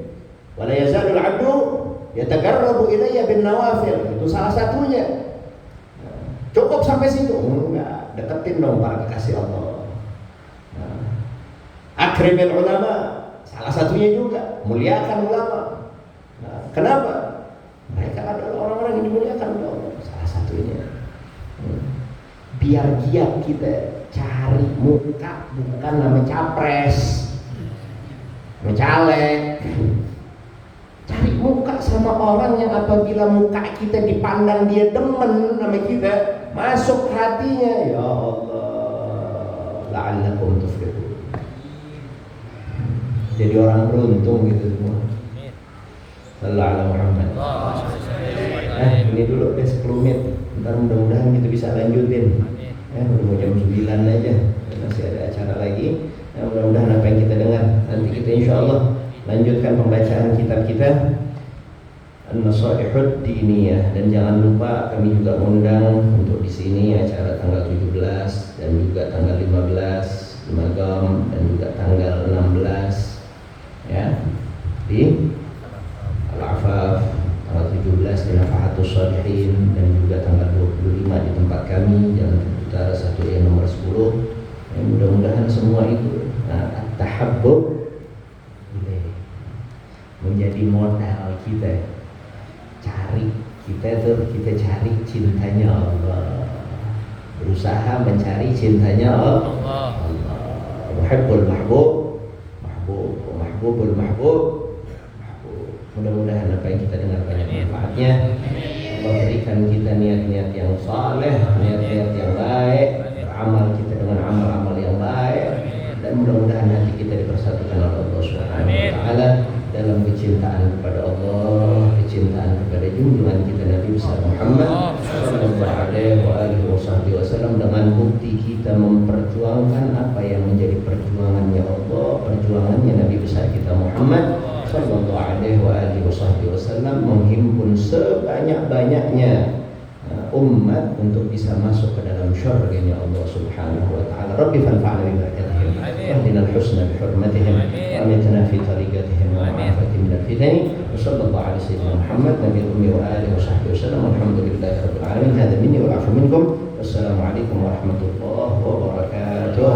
wa la yazalul 'abdu yataqarrabu ilayya bin nawafil. Itu salah satunya. Cukup sampai situ? Enggak, deketin dong para kekasih Allah. Akrimil ulama, salah satunya juga muliakan ulama. Kenapa? Mereka adalah orang-orang yang dimuliakan oleh Allah. Salah satunya. Biar giat kita cari muka, bukan nama capres, nama caleg. Cari muka sama orang yang apabila muka kita dipandang dia demen sama kita, masuk hatinya. Ya Allah, la'allakum tuflihun. Jadi orang beruntung gitu semua. Sallallahu alaihi Muhammad. Ini dulu deh 10 menit. Ntar mudah-mudahan kita bisa lanjutin. Udah mau jam 9 aja. Masih ada acara lagi. Mudah-mudahan apa yang kita dengar nanti kita insya Allah lanjutkan pembacaan kitab kita An-Nasaihud Diniyah, dan jangan lupa kami juga undang untuk di sini acara tanggal 17 dan juga tanggal 15 di Magam dan juga tanggal 16 ya di Al-Afaf, tanggal 17 di Nafahatus Shalihin, dan juga tanggal 25 di tempat kami Jalan Utara 1E nomor 10. Ya, mudah-mudahan semua itu at-tahabbub menjadi modal kita. Kita cari cintanya Allah, berusaha mencari cintanya Allah. Muhibbul mahbub, mahbubul mahbub. Mudah-mudahan apa yang kita dengar banyak manfaatnya. Allah berikan kita niat-niat yang saleh, niat-niat yang baik, beramal kita dengan amal-amal yang baik, dan mudah-mudahan hati kita dipersatukan oleh Allah Subhanahu wa taala dalam kecintaan kepada Allah, kecintaan kepada junjungan kita Nabi besar Muhammad sallallahu alaihi wasallam, dengan bukti kita memperjuangkan apa yang menjadi perjuangannya Allah, perjuangannya Nabi besar kita Muhammad sallallahu alaihi wasallam, menghimpun sebanyak-banyaknya umat untuk bisa masuk ke dalam syurga-Nya Allah Subhanahu wa taala. Rabbi fanfa'na bi barakatihim wahdina al-husna bi hurmatihim wa amitna fi tariqatihim wa afati min al-fitan. Sallallahu alaihi sayyidina Muhammad nabi ummi wa alihi wa sahbihi wasallam. Alhamdulillahi rabbil alamin. Hadza minni wal 'afwu minkum. Wassalamu alaikum warahmatullahi wabarakatuh.